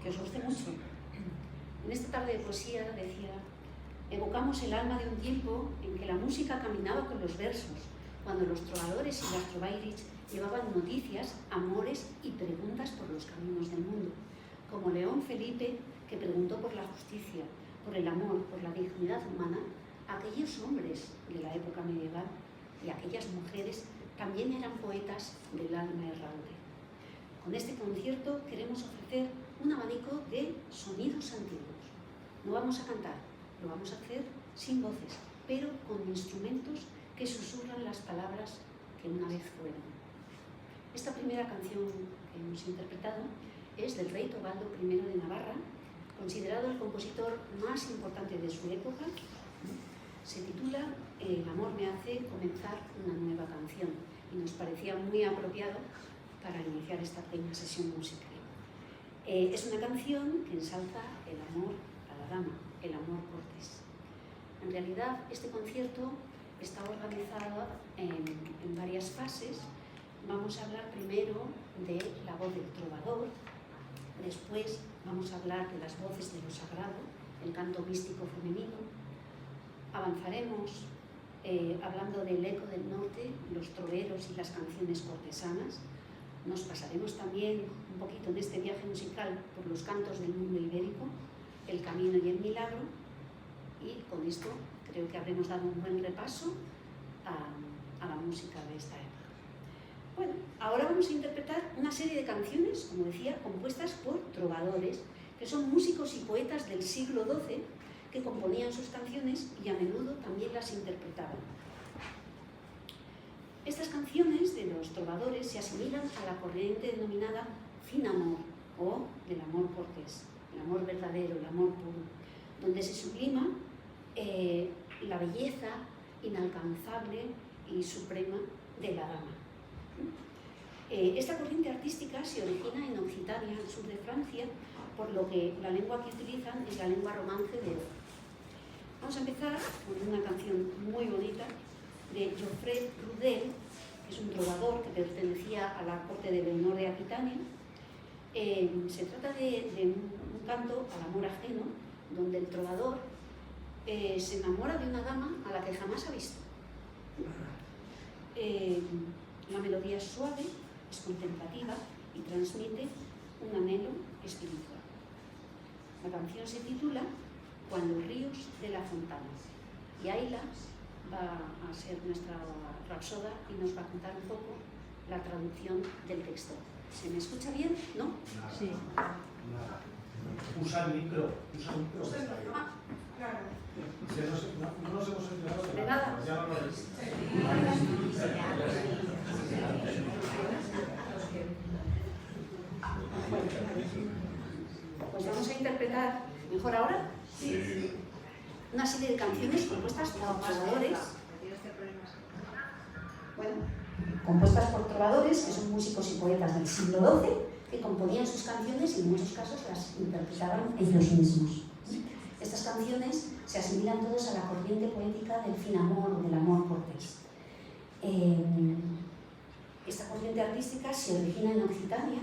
que os guste mucho. En esta tarde de poesía, decía, evocamos el alma de un tiempo en que la música caminaba con los versos, cuando los trovadores y las trovairich llevaban noticias, amores y preguntas por los caminos del mundo, como León Felipe, que preguntó por la justicia, por el amor, por la dignidad humana, a aquellos hombres de la época medieval, y aquellas mujeres también eran poetas del alma errante. Con este concierto queremos ofrecer un abanico de sonidos antiguos. No vamos a cantar, lo vamos a hacer sin voces, pero con instrumentos que susurran las palabras que una vez fueron. Esta primera canción que hemos interpretado es del rey Tobaldo I de Navarra, considerado el compositor más importante de su época. Se titula El amor me hace comenzar una nueva canción y nos parecía muy apropiado para iniciar esta pequeña sesión musical. Es una canción que ensalza el amor a la dama, el amor cortés. En realidad, este concierto está organizado en varias fases. Vamos a hablar primero de la voz del trovador, después vamos a hablar de las voces de lo sagrado, el canto místico femenino. Avanzaremos hablando del eco del norte, los troveros y las canciones cortesanas. Nos pasaremos también un poquito en este viaje musical por los cantos del mundo ibérico, el camino y el milagro, y con esto creo que habremos dado un buen repaso a la música de esta época. Bueno, ahora vamos a interpretar una serie de canciones, como decía, compuestas por trovadores, que son músicos y poetas del siglo XII, que componían sus canciones y a menudo también las interpretaban. Estas canciones de los trovadores se asimilan a la corriente denominada fin amor o del amor cortés, el amor verdadero, el amor puro, donde se sublima la belleza inalcanzable y suprema de la dama. Esta corriente artística se origina en Occitania, al sur de Francia, por lo que la lengua que utilizan es la lengua romance de Or. Vamos a empezar con una canción muy bonita de Geoffrey Rudel, que es un trovador que pertenecía a la corte de Leonor de Aquitania. Se trata de un canto al amor ajeno, donde el trovador se enamora de una dama a la que jamás ha visto. La melodía es suave, es contemplativa y transmite un anhelo espiritual. La canción se titula Cuando ríos de la fontana, y Ayla va a ser nuestra rapsoda y nos va a contar un poco la traducción del texto. ¿Se me escucha bien? ¿No? Nada, Sí. nada. Usa el micro. Claro. Si no nos hemos enterado De nada. Ya no lo ves. Pues vamos a interpretar, ¿mejor ahora? Sí. Una serie de canciones compuestas por trovadores. Bueno, compuestas por trovadores, que son músicos y poetas del siglo XII, que componían sus canciones y en muchos casos las interpretaban ellos mismos. Estas canciones se asimilan todos a la corriente poética del fin amor o del amor cortés. Esta corriente artística se origina en Occitania,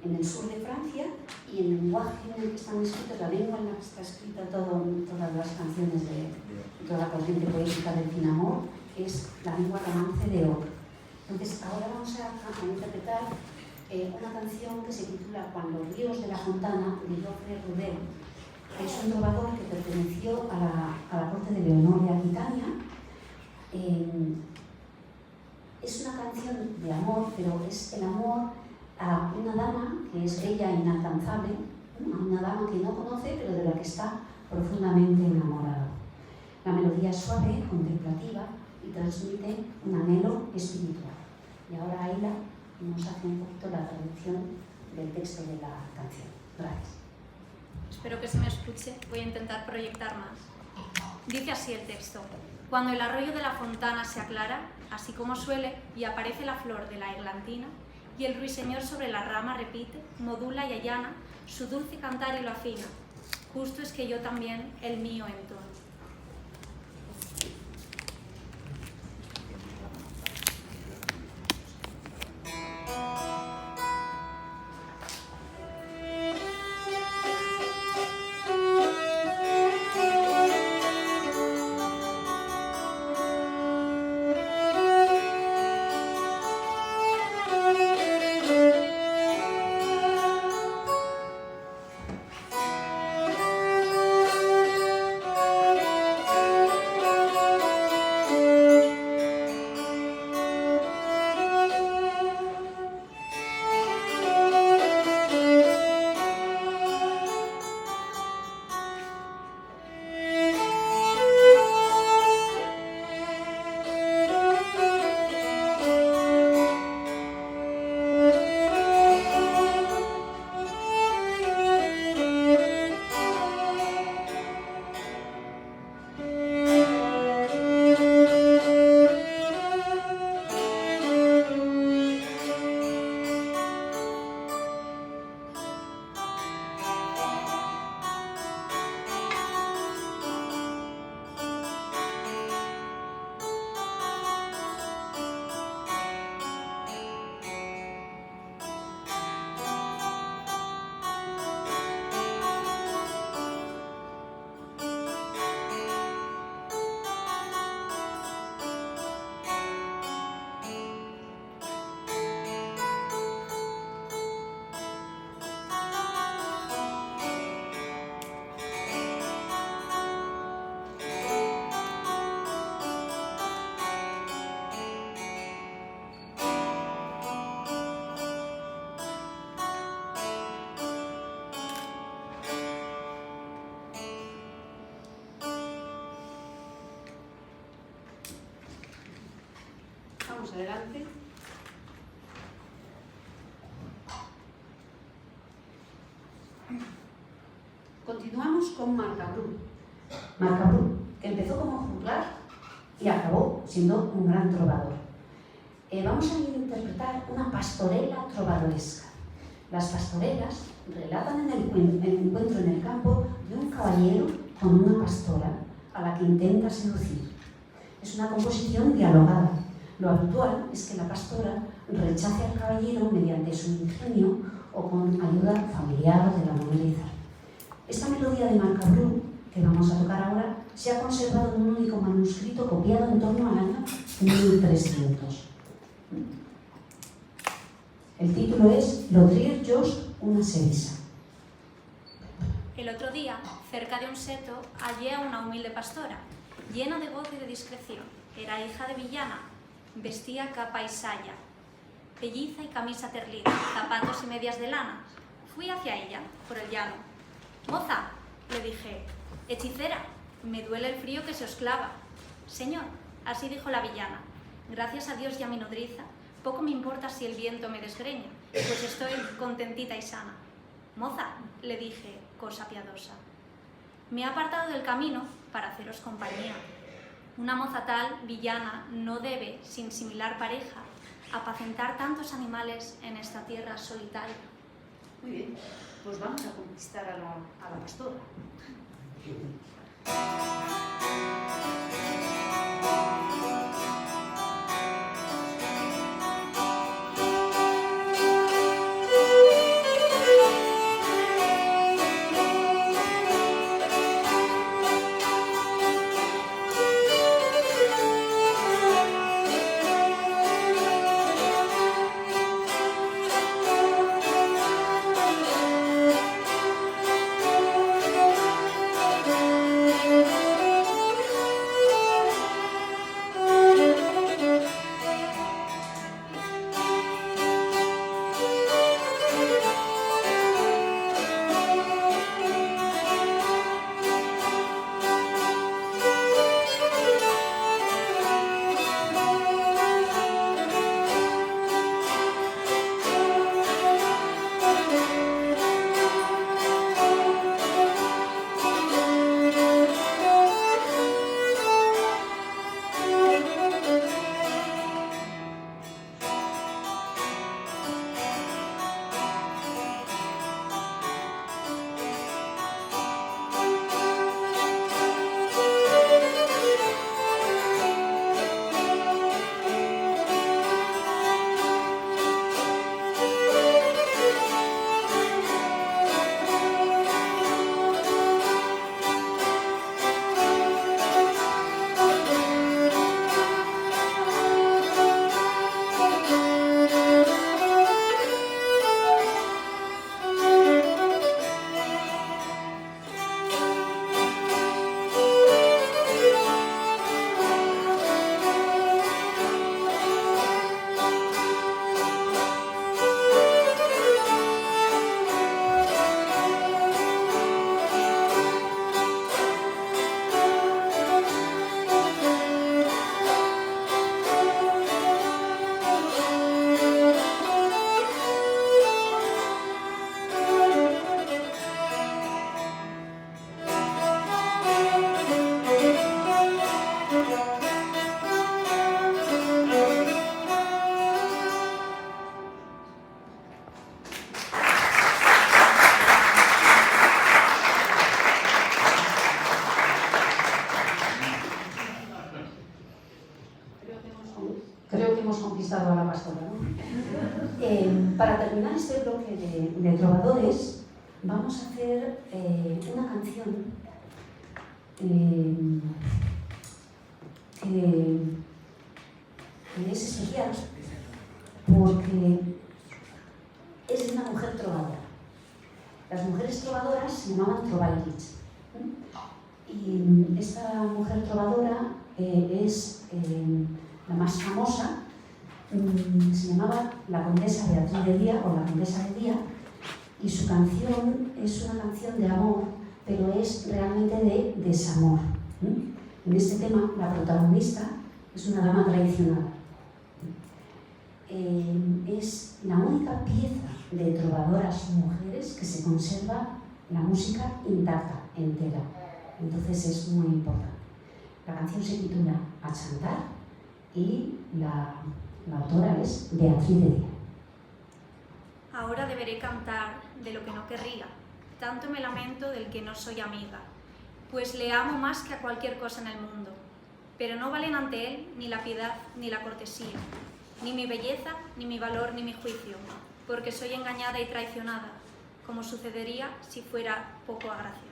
en el sur de Francia, y el lenguaje en el que están escritos, la lengua en la que está escrita todas las canciones de toda la corriente poética del fin amor, es la lengua romance de Or. Entonces, ahora vamos a interpretar una canción que se titula Cuando ríos de la fontana, de Geoffrey Rudel, que es un trovador que perteneció a la corte de Leonor de Aquitania. Es una canción de amor, pero es el amor a una dama que es bella e inalcanzable, a una dama que no conoce, pero de la que está profundamente enamorado. La melodía es suave, contemplativa y transmite un anhelo espiritual. Y ahora Ayla nos hace un poquito la traducción del texto de la canción. Gracias. Espero que se me escuche. Voy a intentar proyectar más. Dice así el texto. Cuando el arroyo de la fontana se aclara, así como suele, y aparece la flor de la eglantina, y el ruiseñor sobre la rama repite, modula y allana su dulce cantar y lo afina. Justo es que yo también el mío entono. adelante. Continuamos con Marcabrú. Marcabrú, que empezó como juglar y acabó siendo un gran trovador. Vamos a interpretar una pastorela trovadoresca. Las pastorelas relatan el encuentro en el campo de un caballero con una pastora a la que intenta seducir. Es una composición dialogada. Lo habitual es que la pastora rechace al caballero mediante su ingenio o con ayuda familiar o de la nobleza. Esta melodía de Marcabrú, que vamos a tocar ahora, se ha conservado en un único manuscrito copiado en torno al año 1300. El título es «Lodrir Jos una sevisa». El otro día, cerca de un seto, hallé a una humilde pastora, llena de gozo y de discreción. Era hija de villana, vestía capa y saya, pelliza y camisa terlida, zapatos y medias de lana. Fui hacia ella, por el llano. «Moza», le dije, «hechicera, me duele el frío que se os clava». «Señor», así dijo la villana, «gracias a Dios y a mi nodriza, poco me importa si el viento me desgreña, pues estoy contentita y sana». «Moza», le dije, cosa piadosa, «me he apartado del camino para haceros compañía. Una moza tal, villana, no debe, sin similar pareja, apacentar tantos animales en esta tierra solitaria». Muy bien, pues vamos a conquistar a la pastora. Creo que hemos conquistado a la pastora, ¿no? Para terminar este bloque de trovadores, vamos a hacer una canción que es especial porque es de una mujer trovadora. Las mujeres trovadoras se llamaban trovairich. Y esta mujer trovadora es la más famosa, se llamaba la Condesa Beatriz de Día o la Condesa de Día, y su canción es una canción de amor, pero es realmente de desamor. En este tema, la protagonista es una dama tradicional. es la única pieza de trovadoras mujeres que se conserva la música intacta, entera. Entonces es muy importante. La canción se titula A Chantar y la autora es Beatriz de Díaz. Ahora deberé cantar de lo que no querría, tanto me lamento del que no soy amiga, pues le amo más que a cualquier cosa en el mundo, pero no valen ante él ni la piedad ni la cortesía, ni mi belleza, ni mi valor, ni mi juicio, porque soy engañada y traicionada, como sucedería si fuera poco agraciada.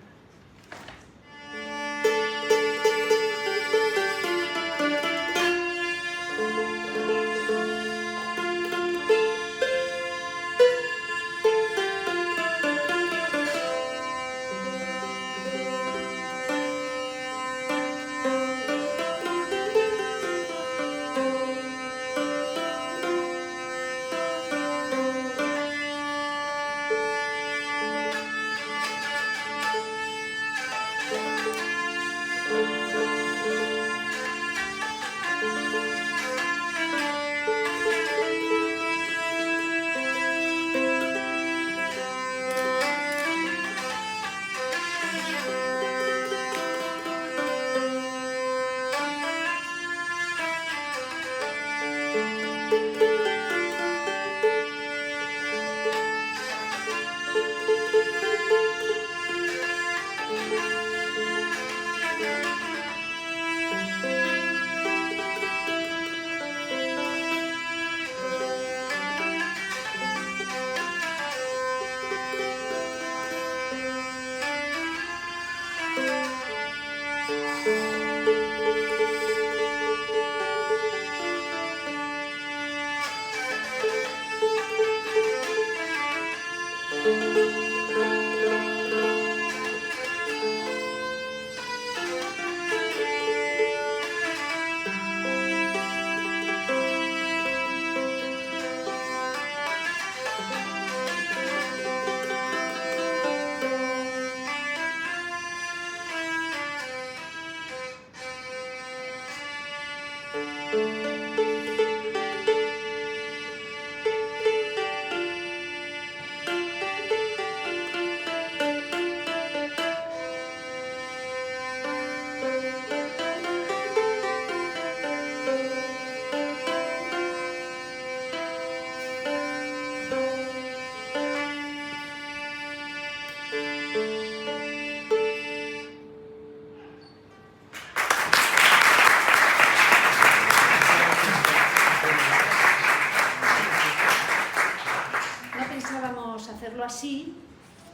Así,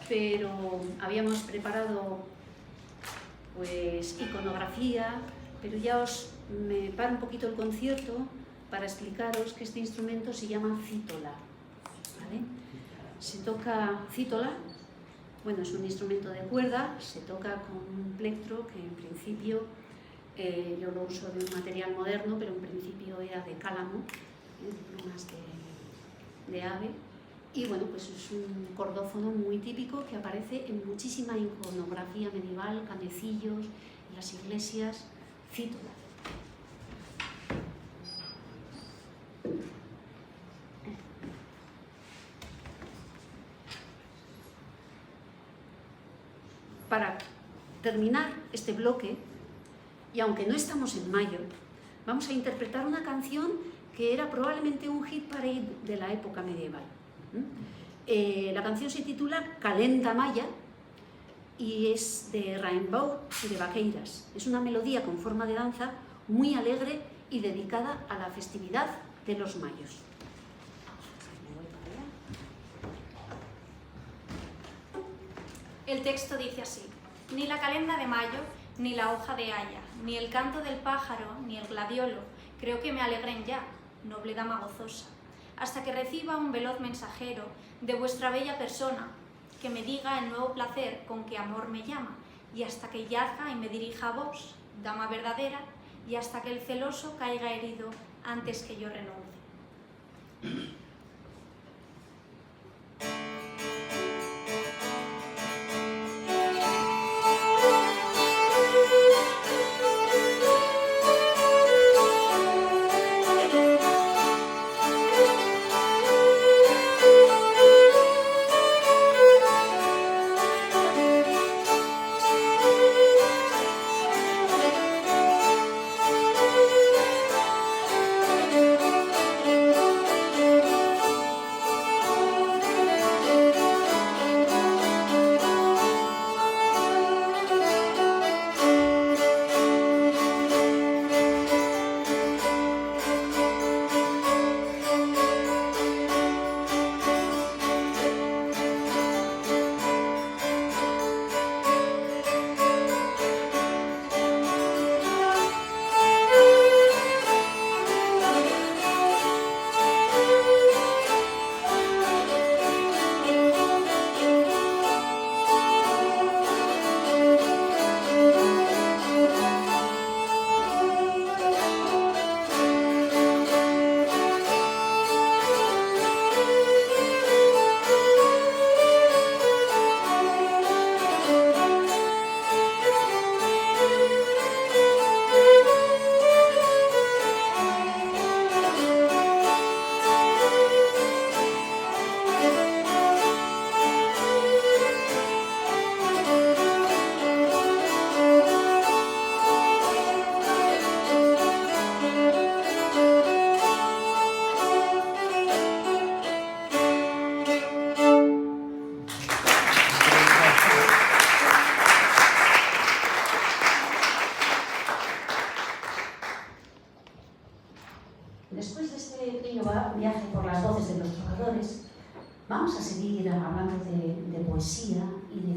pero habíamos preparado pues iconografía, pero ya me paro un poquito el concierto para explicaros que este instrumento se llama cítola, ¿vale? Se toca cítola, bueno, es un instrumento de cuerda, se toca con un plectro que en principio yo lo uso de un material moderno, pero en principio era de cálamo, plumas de ave. Y bueno, pues es un cordófono muy típico que aparece en muchísima iconografía medieval, canecillos, en las iglesias, cítola. Para terminar este bloque, y aunque no estamos en mayo, vamos a interpretar una canción que era probablemente un hit parade de la época medieval. La canción se titula Calenda Maya y es de Rainbow y de Vaqueiras. Es una melodía con forma de danza muy alegre y dedicada a la festividad de los mayos. El texto dice así: ni la calenda de mayo, ni la hoja de haya, ni el canto del pájaro, ni el gladiolo, creo que me alegren ya, noble dama gozosa, hasta que reciba un veloz mensajero de vuestra bella persona, que me diga el nuevo placer con que amor me llama, y hasta que yazga y me dirija a vos, dama verdadera, y hasta que el celoso caiga herido antes que yo renuncie.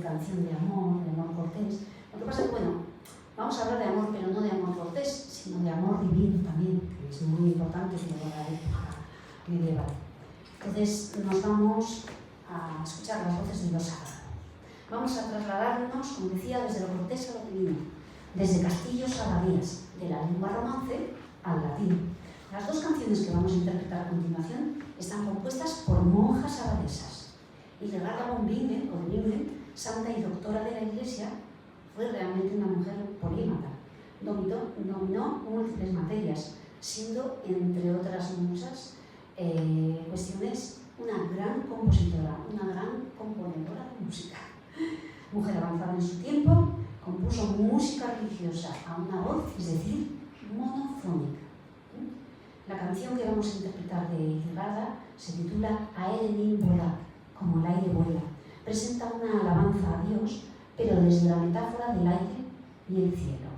canción de amor cortés. Lo que pasa es que, bueno, vamos a hablar de amor, pero no de amor cortés, sino de amor divino también, que es muy importante en la época medieval. Entonces nos vamos a escuchar las voces de lo sagrado. Vamos a trasladarnos, como decía, desde lo cortés a lo divino, desde castillos a abadías, de la lengua romance al latín. Las dos canciones que vamos a interpretar a continuación están compuestas por monjas abadesas. Hildegarda von Bingen, o Bingen, santa y doctora de la Iglesia, fue realmente una mujer polímata. Dominó múltiples materias, siendo, entre otras muchas cuestiones, una gran compositora, una gran componedora de música. Mujer avanzada en su tiempo, compuso música religiosa a una voz, es decir, monofónica. La canción que vamos a interpretar de Hildegarda se titula Aerenin volat, como el aire vuela. Presenta una alabanza a Dios, pero desde la metáfora del aire y el cielo.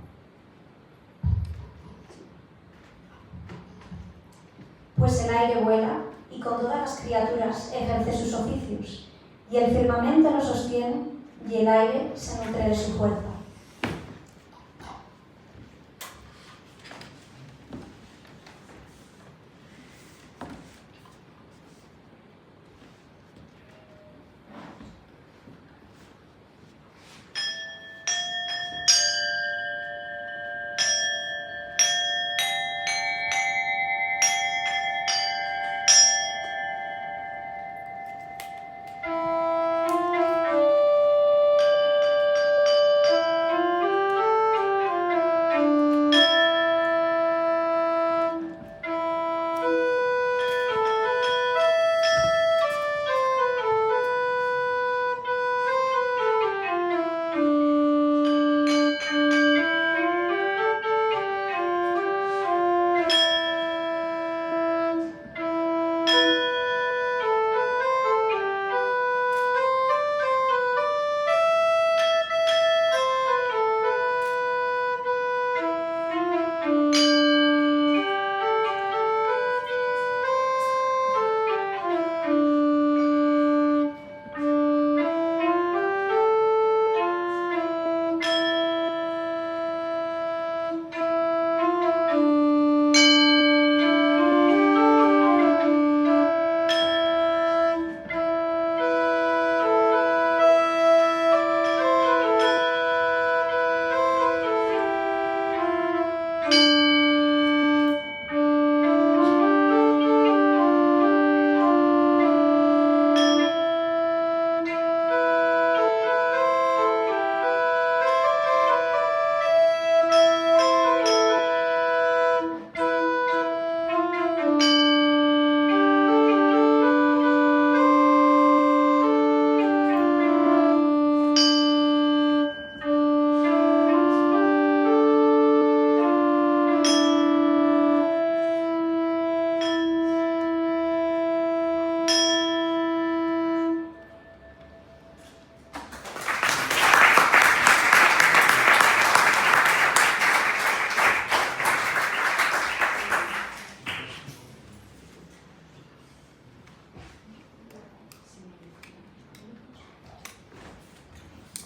Pues el aire vuela y con todas las criaturas ejerce sus oficios, y el firmamento lo sostiene y el aire se nutre de su fuerza.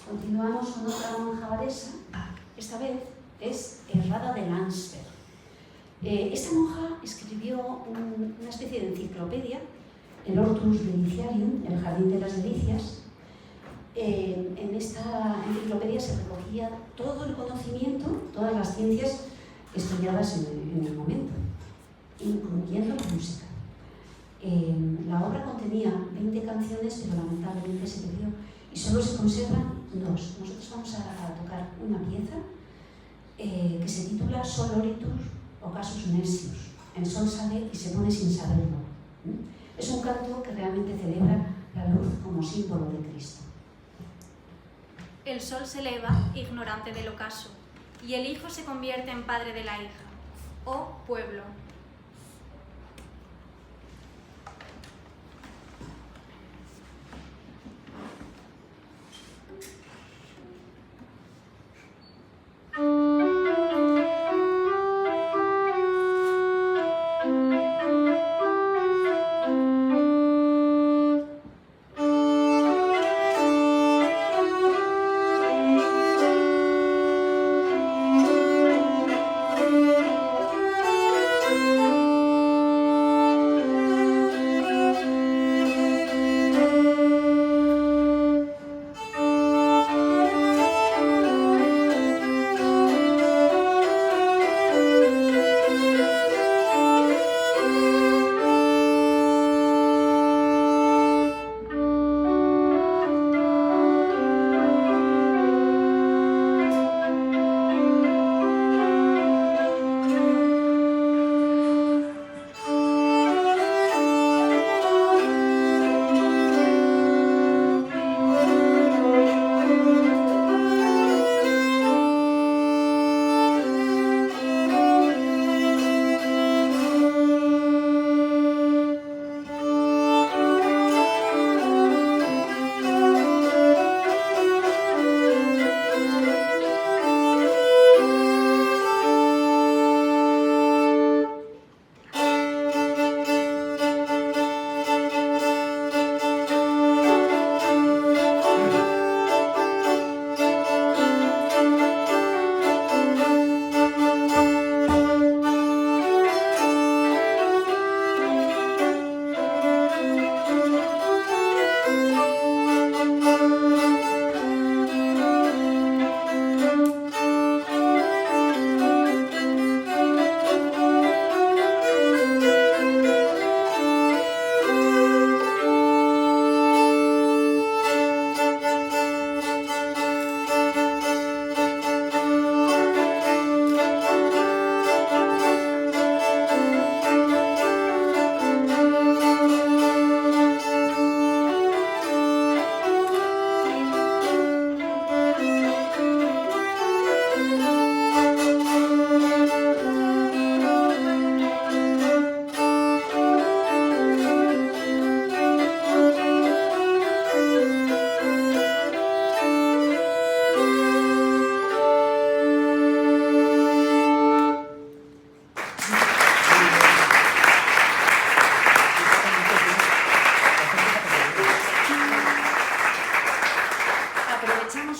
Continuamos con otra monja abadesa, esta vez es Errada de Landsberg. Esta monja escribió una especie de enciclopedia, el Hortus Deliciarium, el Jardín de las Delicias. En esta enciclopedia se recogía todo el conocimiento, todas las ciencias estudiadas en el momento, incluyendo la música. La obra contenía 20 canciones, pero lamentablemente se perdió y solo se conservan dos. Nosotros vamos a tocar una pieza que se titula Soloritus Occasus Nesius. El sol sale y se pone sin saberlo. Es un canto que realmente celebra la luz como símbolo de Cristo. El sol se eleva, ignorante del ocaso, y el hijo se convierte en padre de la hija. Oh pueblo,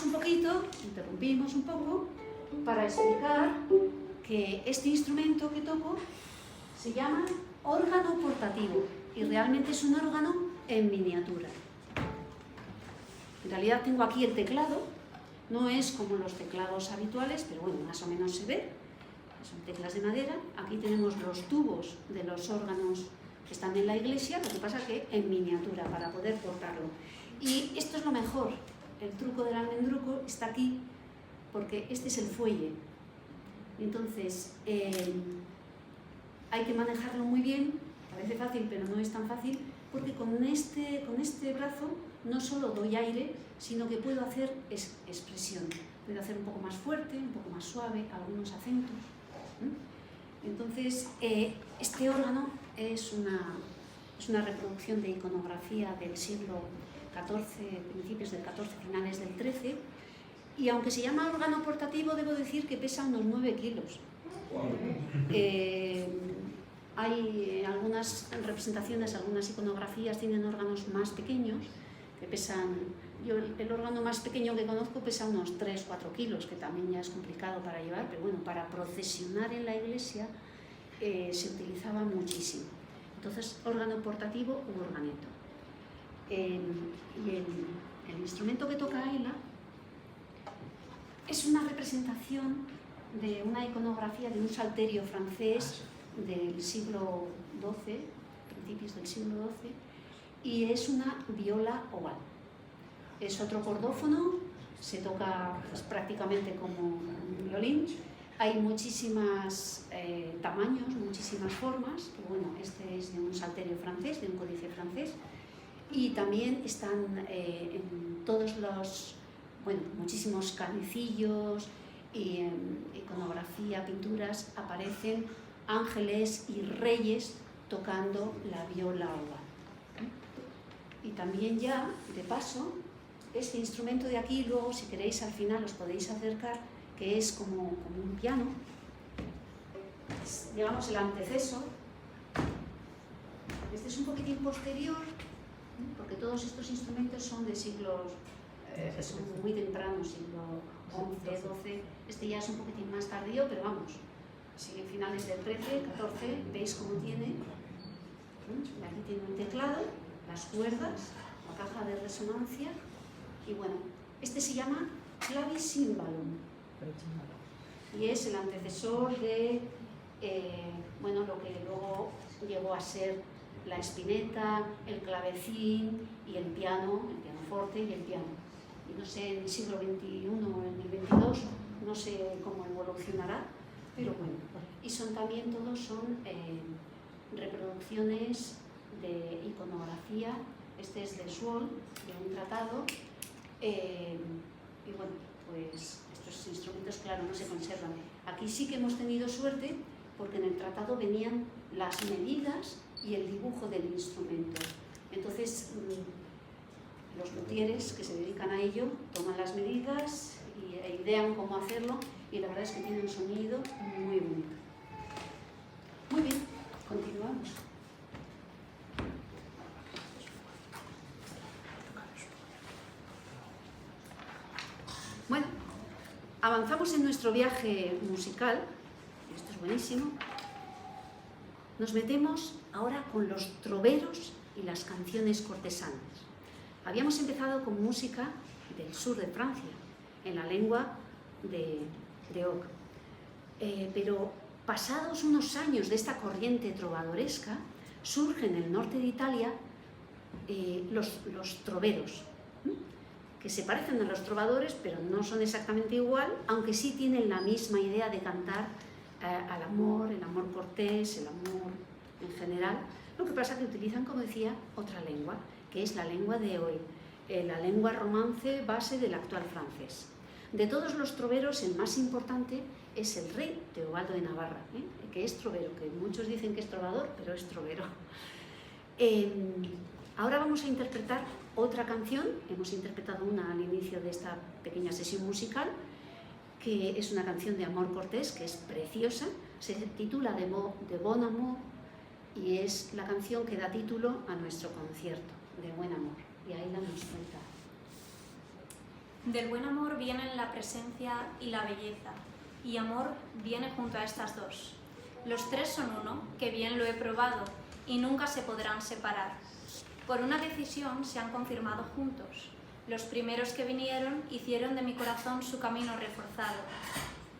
un poquito, interrumpimos un poco para explicar que este instrumento que toco se llama órgano portativo y realmente es un órgano en miniatura. En realidad tengo aquí el teclado, no es como los teclados habituales, pero bueno, más o menos se ve. Son teclas de madera. Aquí tenemos los tubos de los órganos que están en la iglesia, lo que pasa que en miniatura para poder portarlo. Y esto es lo mejor, el truco del almendruco está aquí porque este es el fuelle. Entonces hay que manejarlo muy bien, parece fácil pero no es tan fácil porque con este brazo no solo doy aire, sino que puedo hacer expresión. Puedo hacer un poco más fuerte, un poco más suave, algunos acentos. Entonces, este órgano es una reproducción de iconografía del siglo XIV, principios del XIV, finales del XIII, y aunque se llama órgano portativo, debo decir que pesa unos 9 kilos. Hay algunas representaciones, algunas iconografías tienen órganos más pequeños, que pesan, el órgano más pequeño que conozco pesa unos 3-4 kilos, que también ya es complicado para llevar, pero bueno, para procesionar en la iglesia se utilizaba muchísimo. Entonces, órgano portativo u organeto. Y el instrumento que toca Ayla es una representación de una iconografía de un salterio francés del siglo XII, principios del siglo XII, y es una viola oval. Es otro cordófono, se toca pues, prácticamente como un violín. Hay muchísimos tamaños, muchísimas formas, que bueno, este es de un salterio francés, de un códice francés, y también están en todos los, bueno, muchísimos canecillos y iconografía, pinturas, aparecen ángeles y reyes tocando la viola oval. Y también ya, de paso, este instrumento de aquí, luego si queréis al final os podéis acercar, que es como un piano, es, digamos, el antecesor. Este es un poquitín posterior, porque todos estos instrumentos son de siglos, son muy tempranos, siglo XI, XII, este ya es un poquitín más tardío, pero vamos, sigue finales del XIII, XIV, veis cómo tiene, y aquí tiene un teclado, las cuerdas, la caja de resonancia, y bueno, este se llama clavicimbalum, y es el antecesor de, bueno, lo que luego llegó a ser la espineta, el clavecín y el pianoforte y el piano. Y no sé, en el siglo XXI o en el XXII, no sé cómo evolucionará, pero bueno. Y también todos son reproducciones de iconografía. Este es de Suol, de un tratado. Y bueno, pues estos instrumentos, claro, no se conservan. Aquí sí que hemos tenido suerte porque en el tratado venían las medidas y el dibujo del instrumento. Entonces, los luthieres que se dedican a ello toman las medidas e idean cómo hacerlo y la verdad es que tiene un sonido muy bonito. Muy bien, continuamos. Bueno, avanzamos en nuestro viaje musical, esto es buenísimo. Nos metemos ahora con los troveros y las canciones cortesanas. Habíamos empezado con música del sur de Francia, en la lengua de Oc. Pero pasados unos años de esta corriente trovadoresca, surgen en el norte de Italia los troveros, que se parecen a los trovadores, pero no son exactamente igual, aunque sí tienen la misma idea de cantar al amor, el amor cortés, el amor en general. Lo que pasa es que utilizan, como decía, otra lengua, que es la lengua de hoy, la lengua romance base del actual francés. De todos los troveros, el más importante es el rey Teobaldo de Navarra, que es trovero, que muchos dicen que es trovador, pero es trovero. Ahora vamos a interpretar otra canción, hemos interpretado una al inicio de esta pequeña sesión musical, que es una canción de amor cortés, que es preciosa, se titula de Bon Amour, y es la canción que da título a nuestro concierto de Buen Amor. Y ahí la nos cuenta. Del buen amor vienen la presencia y la belleza, y amor viene junto a estas dos. Los tres son uno, que bien lo he probado, y nunca se podrán separar. Por una decisión se han confirmado juntos. Los primeros que vinieron hicieron de mi corazón su camino reforzado.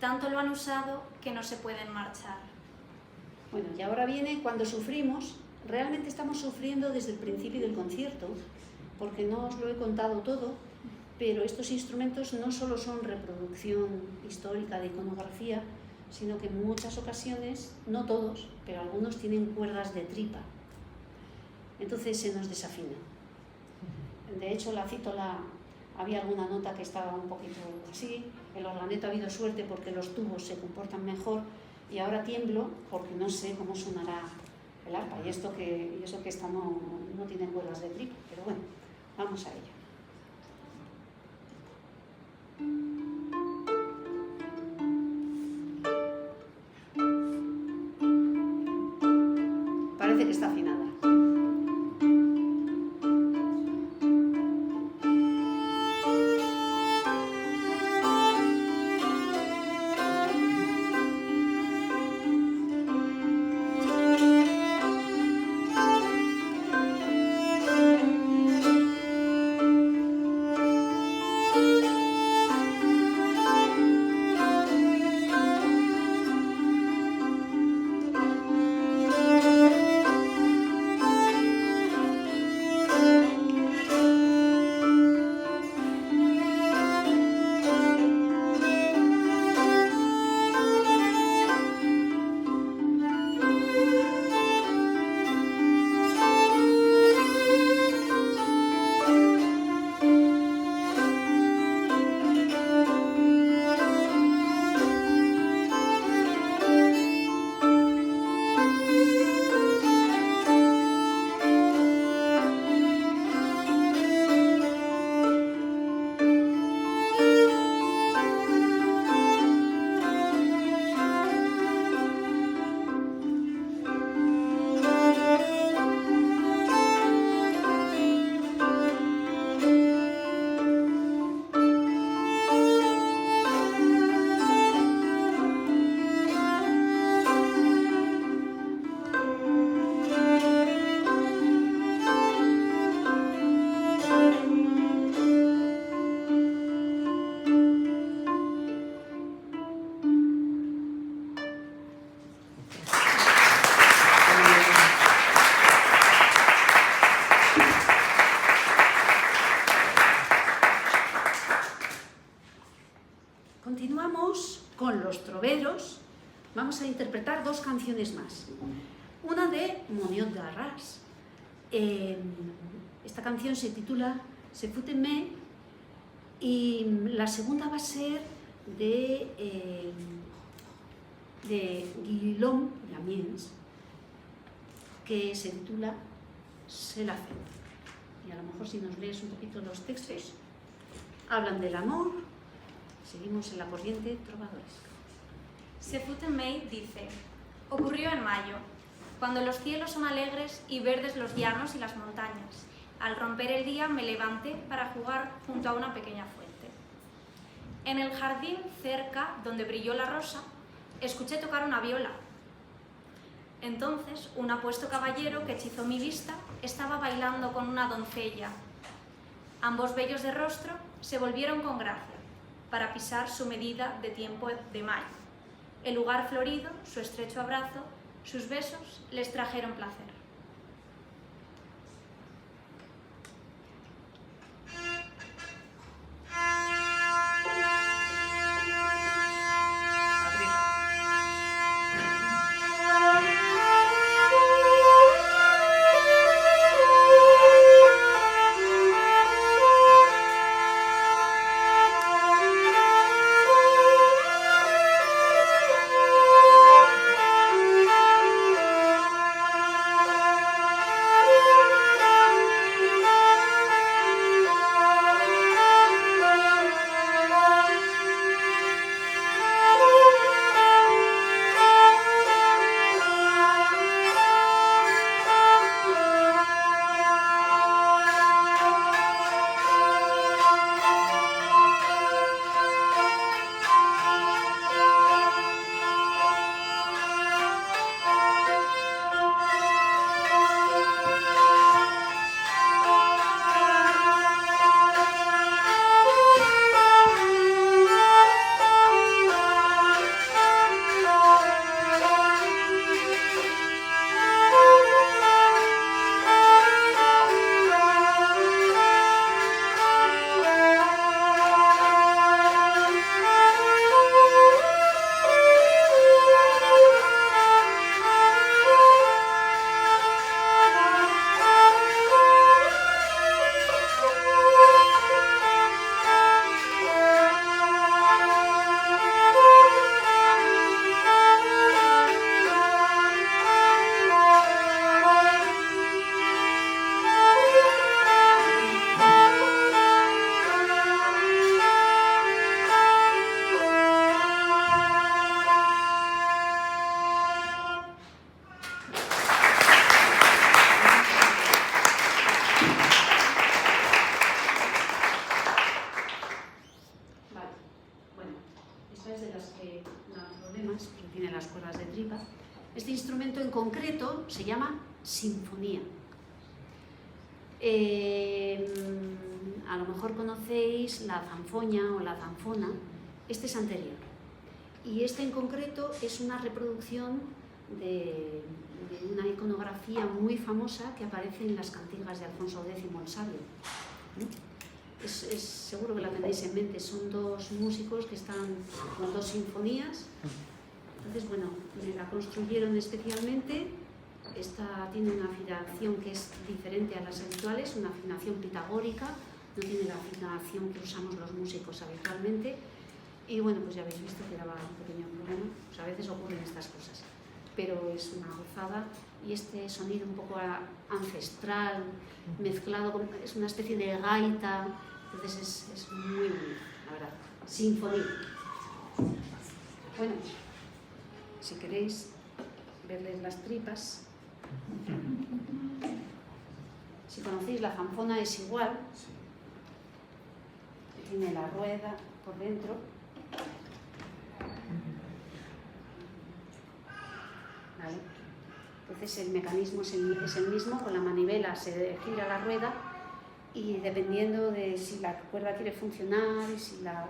Tanto lo han usado que no se pueden marchar. Bueno, y ahora viene cuando sufrimos. Realmente estamos sufriendo desde el principio del concierto, porque no os lo he contado todo, pero estos instrumentos no solo son reproducción histórica de iconografía, sino que en muchas ocasiones, no todos, pero algunos tienen cuerdas de tripa. Entonces se nos desafina. De hecho, la cítola, había alguna nota que estaba un poquito así, el organeto ha habido suerte porque los tubos se comportan mejor, y ahora tiemblo porque no sé cómo sonará el arpa, y eso que esta no tiene cuerdas de tripa, pero bueno, vamos a ello. Parece que está afinada. Continuamos con los troveros. Vamos a interpretar dos canciones más. Una de Moniot d'Arras. Esta canción se titula Se fout aimer, y la segunda va a ser de Guillaume Llamiens, que se titula C'est la fête. Y a lo mejor si nos lees un poquito los textos, hablan del amor. Seguimos en la corriente trovadoresca. Se fout aimer dice: ocurrió en mayo, cuando los cielos son alegres y verdes los llanos y las montañas. Al romper el día me levanté para jugar junto a una pequeña fuente. En el jardín cerca, donde brilló la rosa, escuché tocar una viola. Entonces, un apuesto caballero que hechizó mi vista estaba bailando con una doncella. Ambos bellos de rostro se volvieron con gracia para pisar su medida de tiempo de mayo. El lugar florido, su estrecho abrazo, sus besos les trajeron placer. Arriba. mujeres de las que no hay problemas, pero tiene las cuerdas de tripa. Este instrumento en concreto se llama sinfonía. A lo mejor conocéis la zanfoña o la zanfona, este es anterior. Y este en concreto es una reproducción de una iconografía muy famosa que aparece en las cantigas de Alfonso X el Sabio. Seguro que la tenéis en mente, son dos músicos que están con dos sinfonías. Entonces, bueno, la construyeron especialmente. Esta tiene una afinación que es diferente a las habituales, una afinación pitagórica, no tiene la afinación que usamos los músicos habitualmente. Y bueno, pues ya habéis visto que daba un pequeño problema, pues a veces ocurren estas cosas, pero es una gozada. Y este sonido un poco ancestral, mezclado con, es una especie de gaita, entonces es muy bonito, la verdad. Sinfonía. Bueno, si queréis verles las tripas, si conocéis la zanfona es igual, tiene la rueda por dentro. ¿Vale? Entonces el mecanismo es el mismo, con la manivela se gira la rueda y dependiendo de si la cuerda quiere funcionar y si la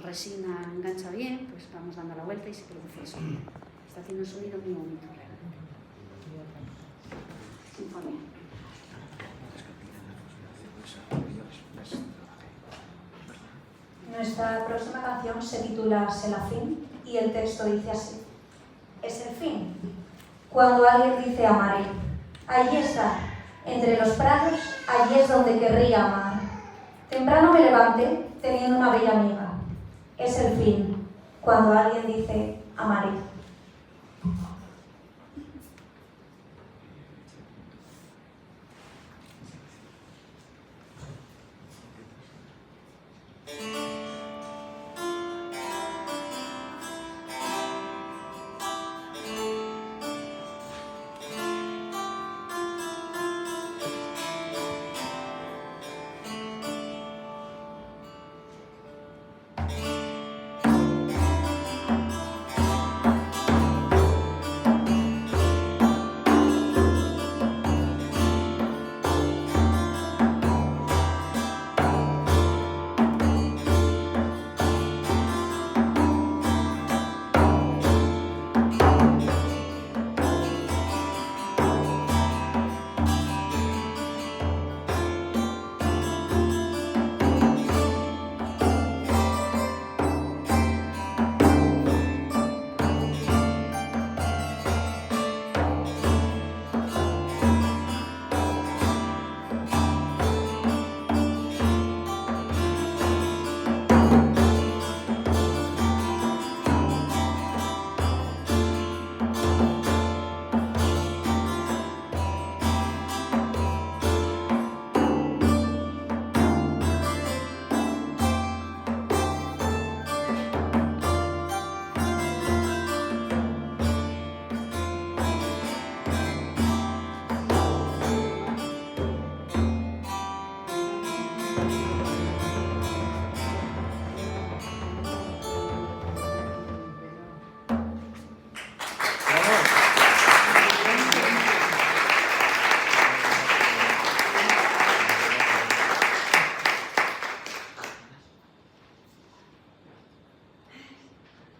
resina engancha bien, pues vamos dando la vuelta y se produce eso. Está haciendo un sonido muy bonito realmente. Sinfonía. Nuestra próxima canción se titula Selafín y el texto dice así. Es el fin. Cuando alguien dice amaré, allí está, entre los prados, allí es donde querría amar. Temprano me levanté teniendo una bella amiga. Es el fin. Cuando alguien dice amaré.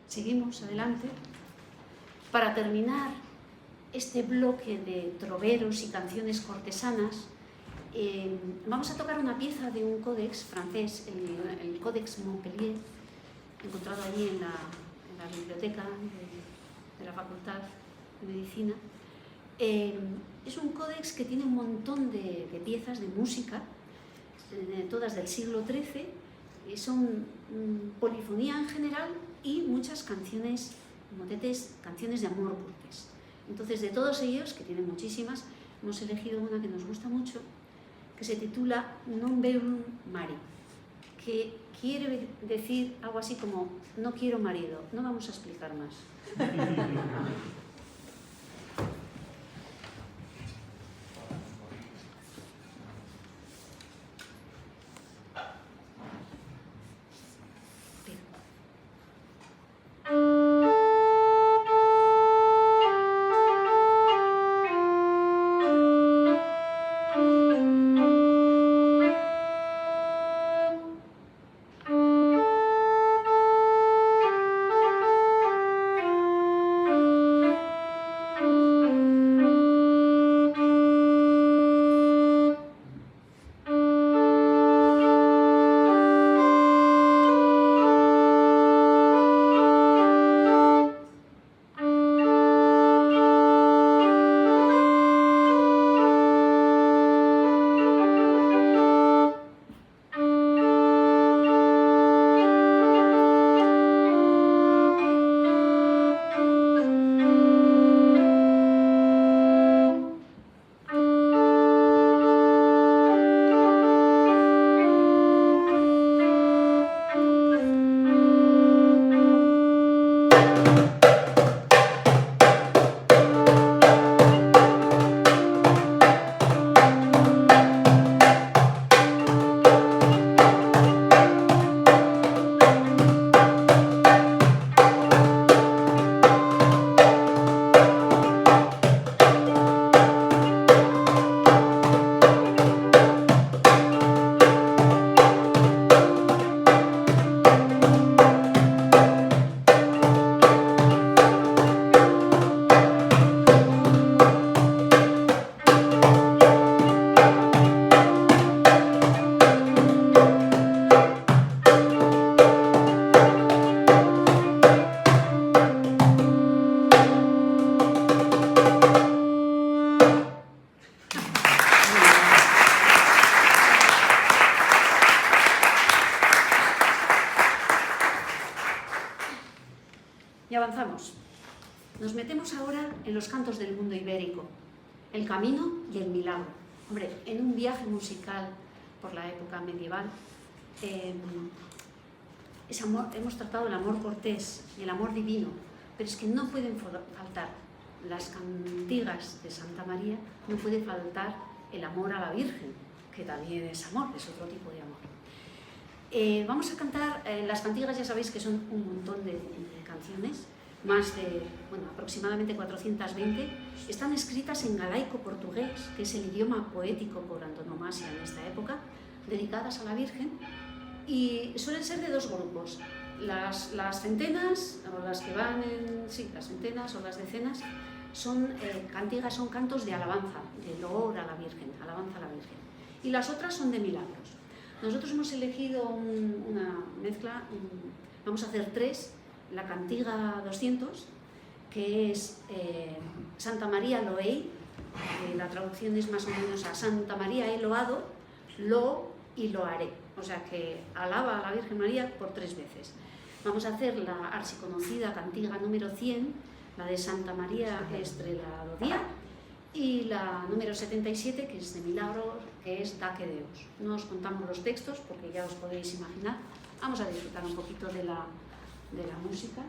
Seguimos adelante. Para terminar este bloque de troveros y canciones cortesanas, vamos a tocar una pieza de un códex francés, el Codex Montpellier, encontrado allí en la biblioteca de la Facultad de Medicina. Es un códex que tiene un montón de piezas de música, todas del siglo XIII, son polifonía en general y muchas canciones, motetes, canciones de amor cortés. Entonces, de todos ellos, que tienen muchísimas, hemos elegido una que nos gusta mucho, que se titula Non verum mari, que quiere decir algo así como no quiero marido. No vamos a explicar más. Y avanzamos. Nos metemos ahora en los cantos del mundo ibérico, el camino y el milagro. Hombre, en un viaje musical por la época medieval, hemos tratado el amor cortés y el amor divino, pero es que no pueden faltar las cantigas de Santa María, no puede faltar el amor a la Virgen, que también es amor, es otro tipo de amor. Vamos a cantar las cantigas, ya sabéis que son un montón de canciones, más de, bueno, aproximadamente 420, están escritas en galaico portugués, que es el idioma poético por antonomasia en esta época, dedicadas a la Virgen, y suelen ser de dos grupos, las centenas, o las que van en, sí, las centenas o las decenas, son cantigas, son cantos de alabanza, de loor a la Virgen, alabanza a la Virgen, y las otras son de milagros. Nosotros hemos elegido una mezcla, vamos a hacer tres: la cantiga 200, que es Santa María Loei, la traducción es más o menos a Santa María he loado, lo y lo haré, o sea que alaba a la Virgen María por 3 veces. Vamos a hacer la archiconocida cantiga número 100, la de Santa María Estrelado Día, y la número 77, que es de milagros, que es Daque Deus. No os contamos los textos porque ya os podéis imaginar. Vamos a disfrutar un poquito de la música.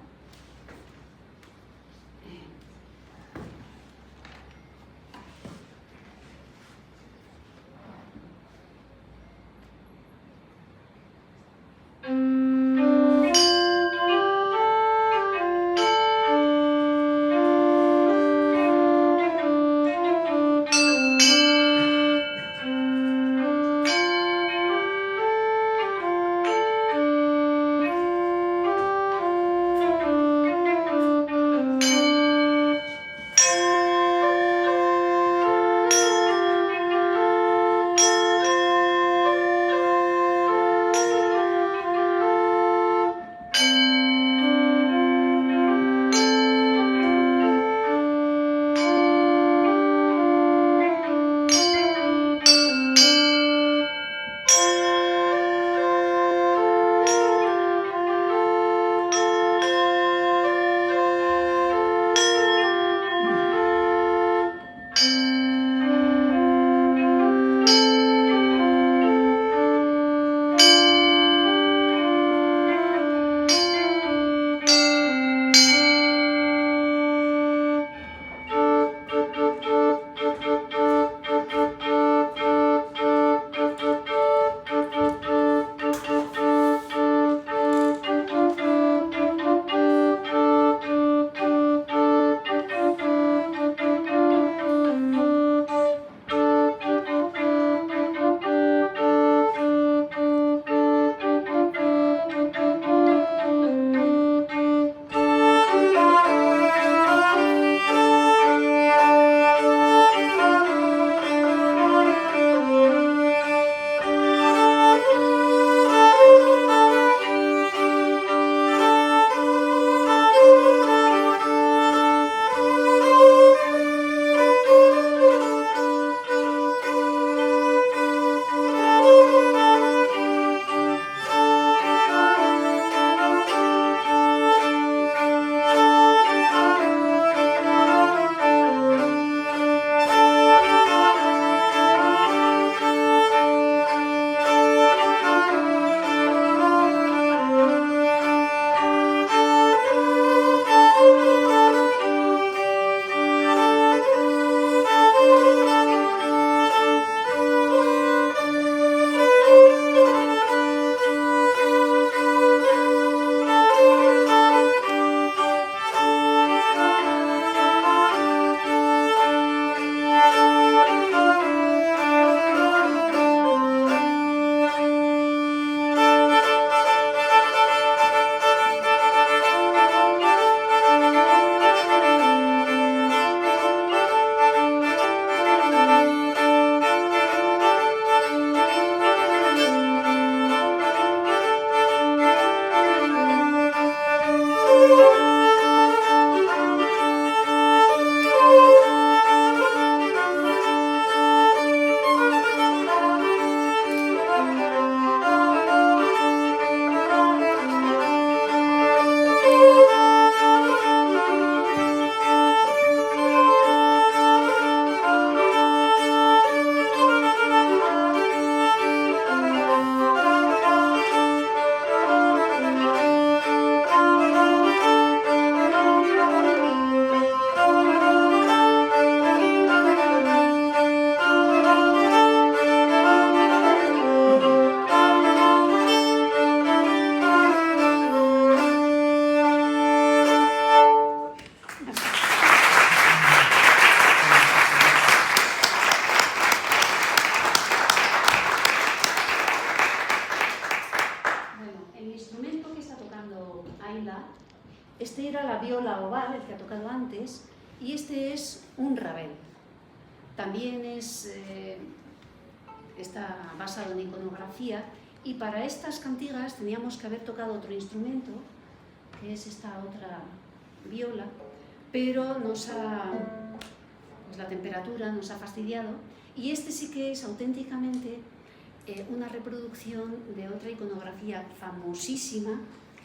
está tocando Ayla, este era la viola oval, el que ha tocado antes, y este es un Ravel. También está basado en iconografía, y para estas cantigas teníamos que haber tocado otro instrumento, que es esta otra viola, pero la temperatura nos ha fastidiado, y este sí que es auténticamente una reproducción de otra iconografía famosísima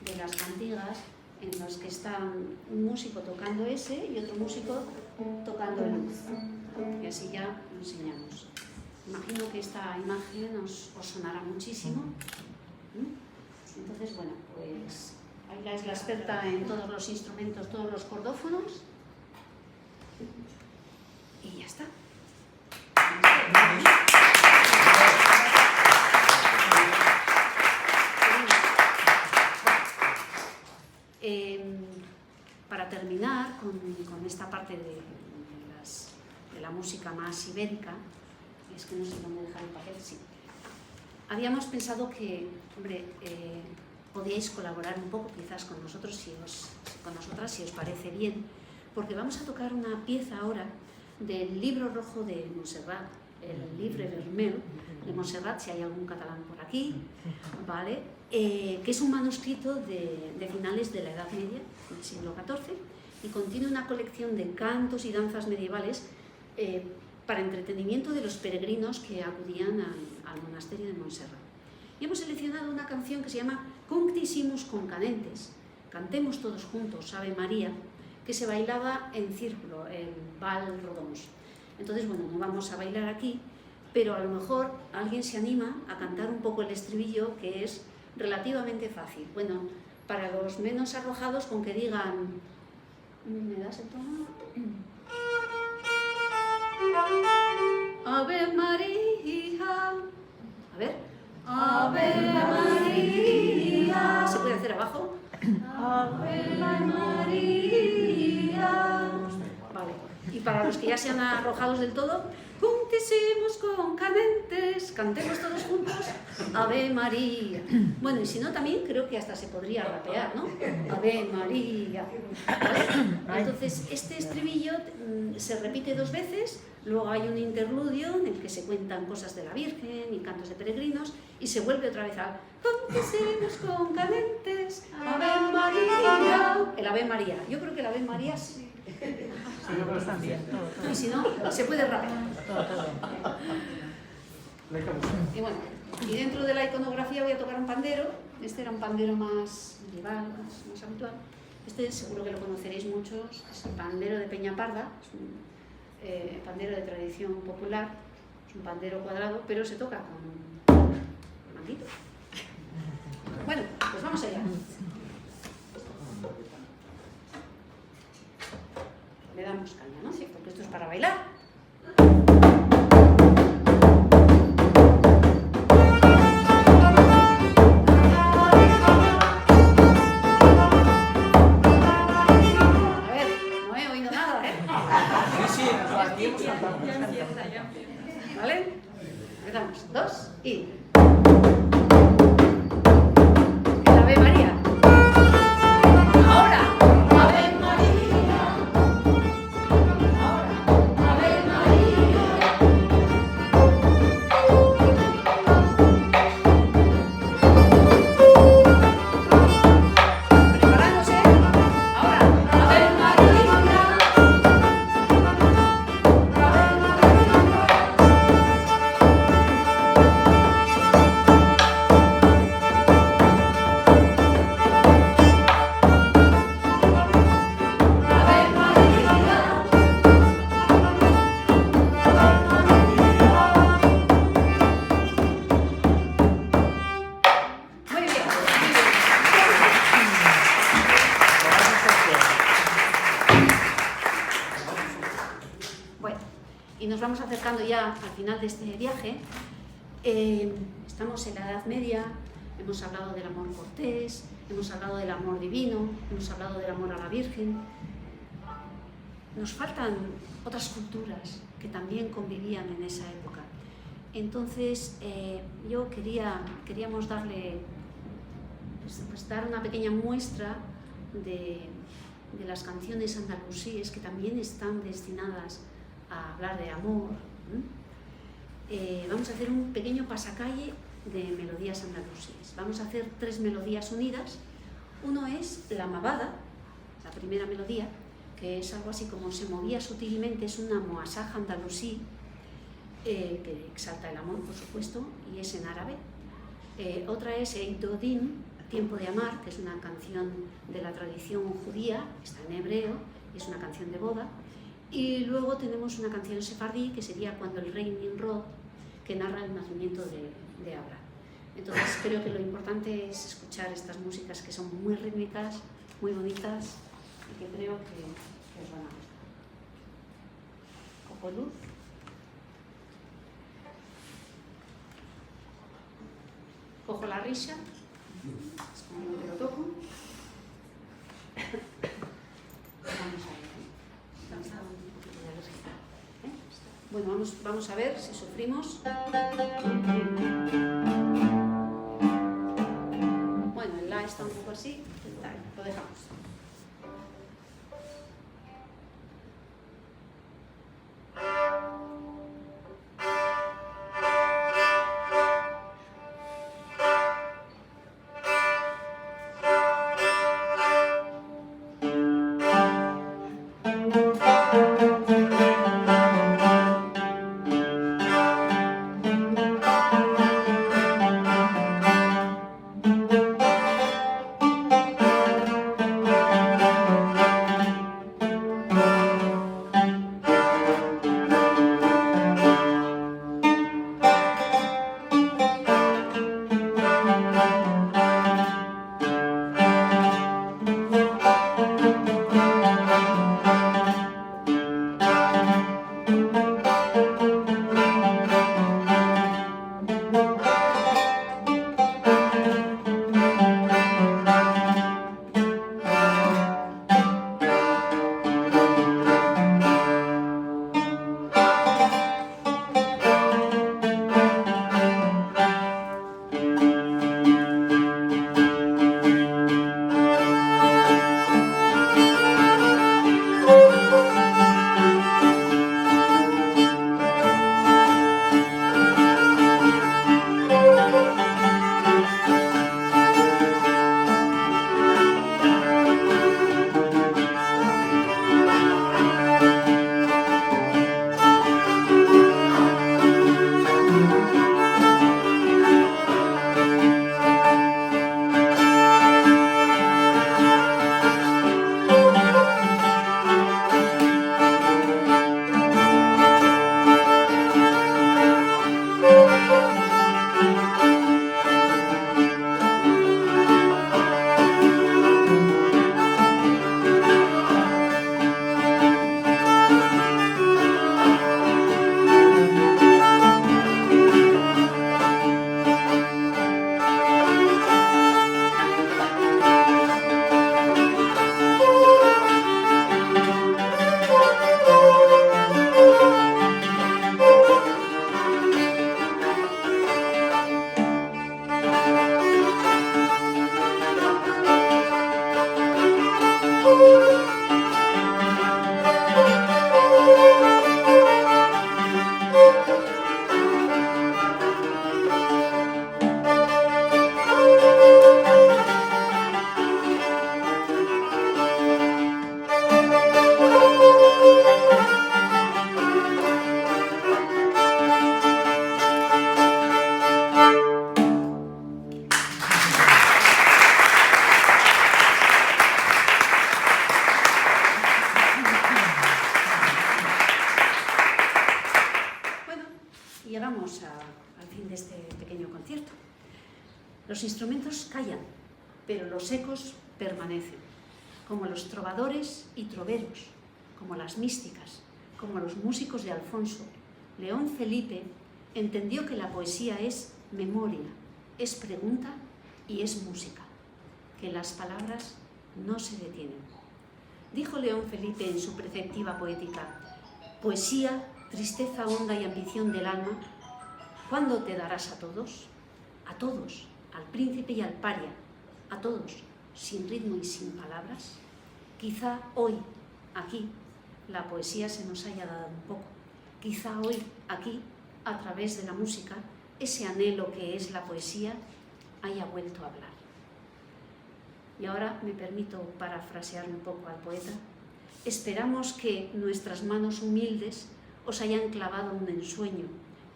de las cantigas, en los que está un músico tocando ese y otro músico tocando el luz. Y así ya lo enseñamos. Imagino que esta imagen os sonará muchísimo. Entonces, bueno, pues Ayla es la experta en todos los instrumentos, todos los cordófonos. Y ya está. Para terminar con esta parte de la música más ibérica, es que no sé dónde dejar el papel, sí. Habíamos pensado que, hombre, podíais colaborar un poco quizás con nosotros, con nosotras, si os parece bien, porque vamos a tocar una pieza ahora del libro rojo de Montserrat, el Livre Vermell de Montserrat, si hay algún catalán por aquí, ¿vale? Que es un manuscrito de finales de la Edad Media, del siglo XIV, y contiene una colección de cantos y danzas medievales para entretenimiento de los peregrinos que acudían al monasterio de Montserrat. Y hemos seleccionado una canción que se llama Cunctisimus Concanentes, cantemos todos juntos, Ave María, que se bailaba en círculo, en Val Rodons. Entonces, bueno, no vamos a bailar aquí, pero a lo mejor alguien se anima a cantar un poco el estribillo, que es relativamente fácil. Bueno, para los menos arrojados, con que digan... ¿Me das el tono? Ave María. A ver. Ave María. ¿Se puede hacer abajo? Ave María. Vale. Y para los que ya sean arrojados del todo, Cunctisimus Concanentes, cantemos todos juntos, Ave María. Bueno, y si no, también creo que hasta se podría rapear, ¿no? Ave María. ¿Vale? Entonces, este estribillo se repite 2 veces, luego hay un interludio en el que se cuentan cosas de la Virgen y cantos de peregrinos, y se vuelve otra vez al Cunctisimus Concanentes, Ave María. El Ave María. Yo creo que el Ave María sí. Y si no, se puede rapear. Y bueno, y dentro de la iconografía voy a tocar un pandero. Este era un pandero más medieval, más habitual. Este seguro que lo conoceréis muchos, es el pandero de Peñaparda, es un pandero de tradición popular, es un pandero cuadrado, pero se toca con manguito. Bueno, pues vamos allá. Le damos caña, ¿no? Sí, porque esto es para bailar. A ver, no he oído nada, ¿eh? Sí, aquí hemos cantado. ¿Vale? Empezamos. 2 y... El Ave María. Ahora. Ave María. Ahora. Ave María. Preparándose. Ahora. Ave María. Muy bien. Bueno, y nos vamos acercando ya al final de este viaje. Estamos en la Edad Media, hemos hablado del amor cortés, hemos hablado del amor divino, hemos hablado del amor a la Virgen. Nos faltan otras culturas que también convivían en esa época. Entonces, queríamos darle pues dar una pequeña muestra de las canciones andalusíes que también están destinadas a hablar de amor. Vamos a hacer un pequeño pasacalle de melodías andalusíes. Vamos a hacer 3 melodías unidas. Uno es la mabada, la primera melodía, que es algo así como se movía sutilmente, es una moasaja andalusí, que exalta el amor, por supuesto, y es en árabe. Otra es Eidodin, Tiempo de Amar, que es una canción de la tradición judía, está en hebreo, es una canción de boda. Y luego tenemos una canción sefardí, que sería Cuando el rey Nimrod, que narra el nacimiento de Abraham. Entonces creo que lo importante es escuchar estas músicas que son muy rítmicas, muy bonitas, y que creo que os van a gustar. Cojo luz. Cojo la risa, es como que lo toco. Vamos a ver, está un poquito de alergia. Bueno, vamos a ver si sufrimos. Bueno, el la está un poco así, lo dejamos. Llegamos al fin de este pequeño concierto. Los instrumentos callan, pero los ecos permanecen, como los trovadores y troveros, como las místicas, como los músicos de Alfonso. León Felipe entendió que la poesía es memoria, es pregunta y es música, que las palabras no se detienen. Dijo León Felipe en su preceptiva poética: poesía, tristeza honda y ambición del alma, ¿cuándo te darás a todos? A todos, al príncipe y al paria, a todos, sin ritmo y sin palabras. Quizá hoy, aquí, la poesía se nos haya dado un poco. Quizá hoy, aquí, a través de la música, ese anhelo que es la poesía haya vuelto a hablar. Y ahora me permito parafrasear un poco al poeta. Esperamos que nuestras manos humildes os hayan clavado un ensueño,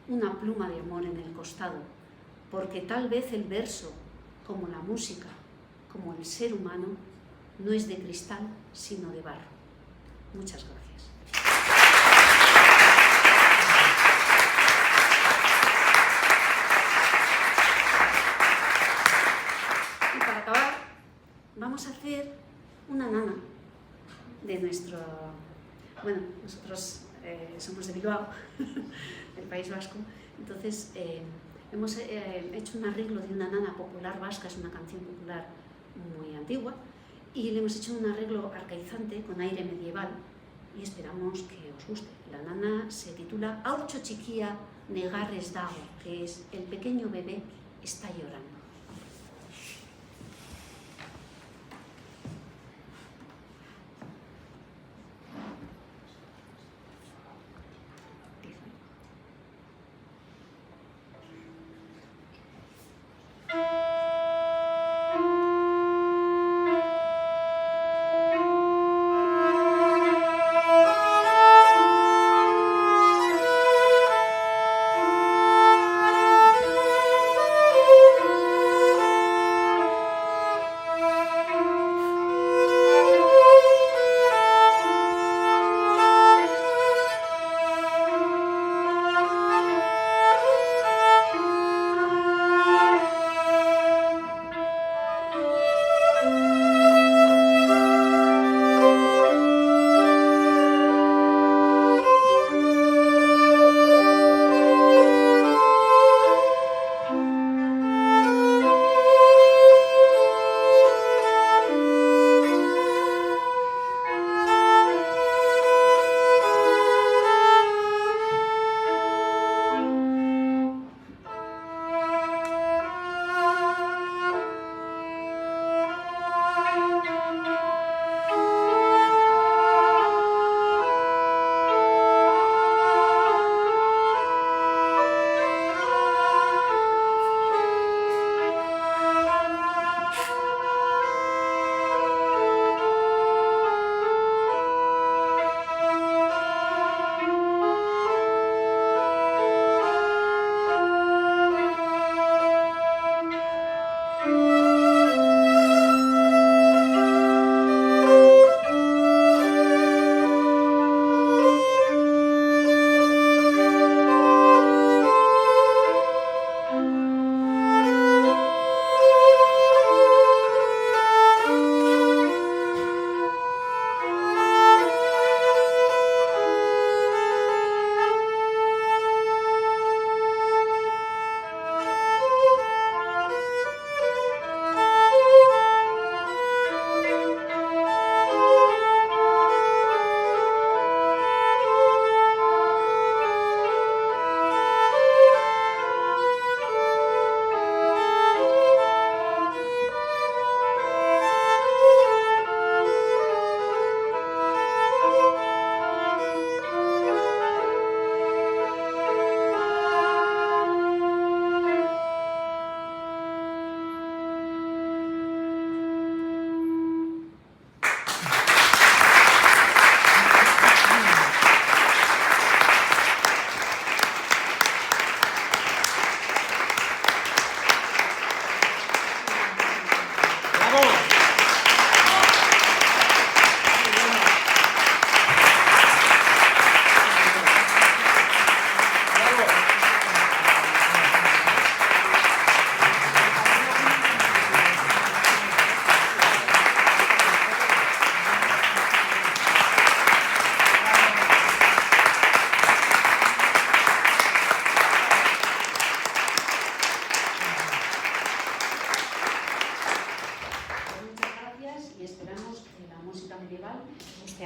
una pluma de amor en el costado, porque tal vez el verso, como la música, como el ser humano, no es de cristal, sino de barro. Muchas gracias. Y para acabar, vamos a hacer una nana de nuestro... Bueno, nosotros somos de Bilbao, del País Vasco, entonces hemos hecho un arreglo de una nana popular vasca, es una canción popular muy antigua, y le hemos hecho un arreglo arcaizante con aire medieval y esperamos que os guste. La nana se titula Haurtxo txikia negarrez dago, que es el pequeño bebé está llorando.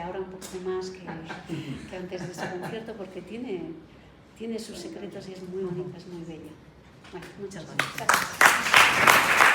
Ahora un poco más que antes de este concierto, porque tiene sus secretos y es muy bonita, es muy bella. Bueno, muchas gracias.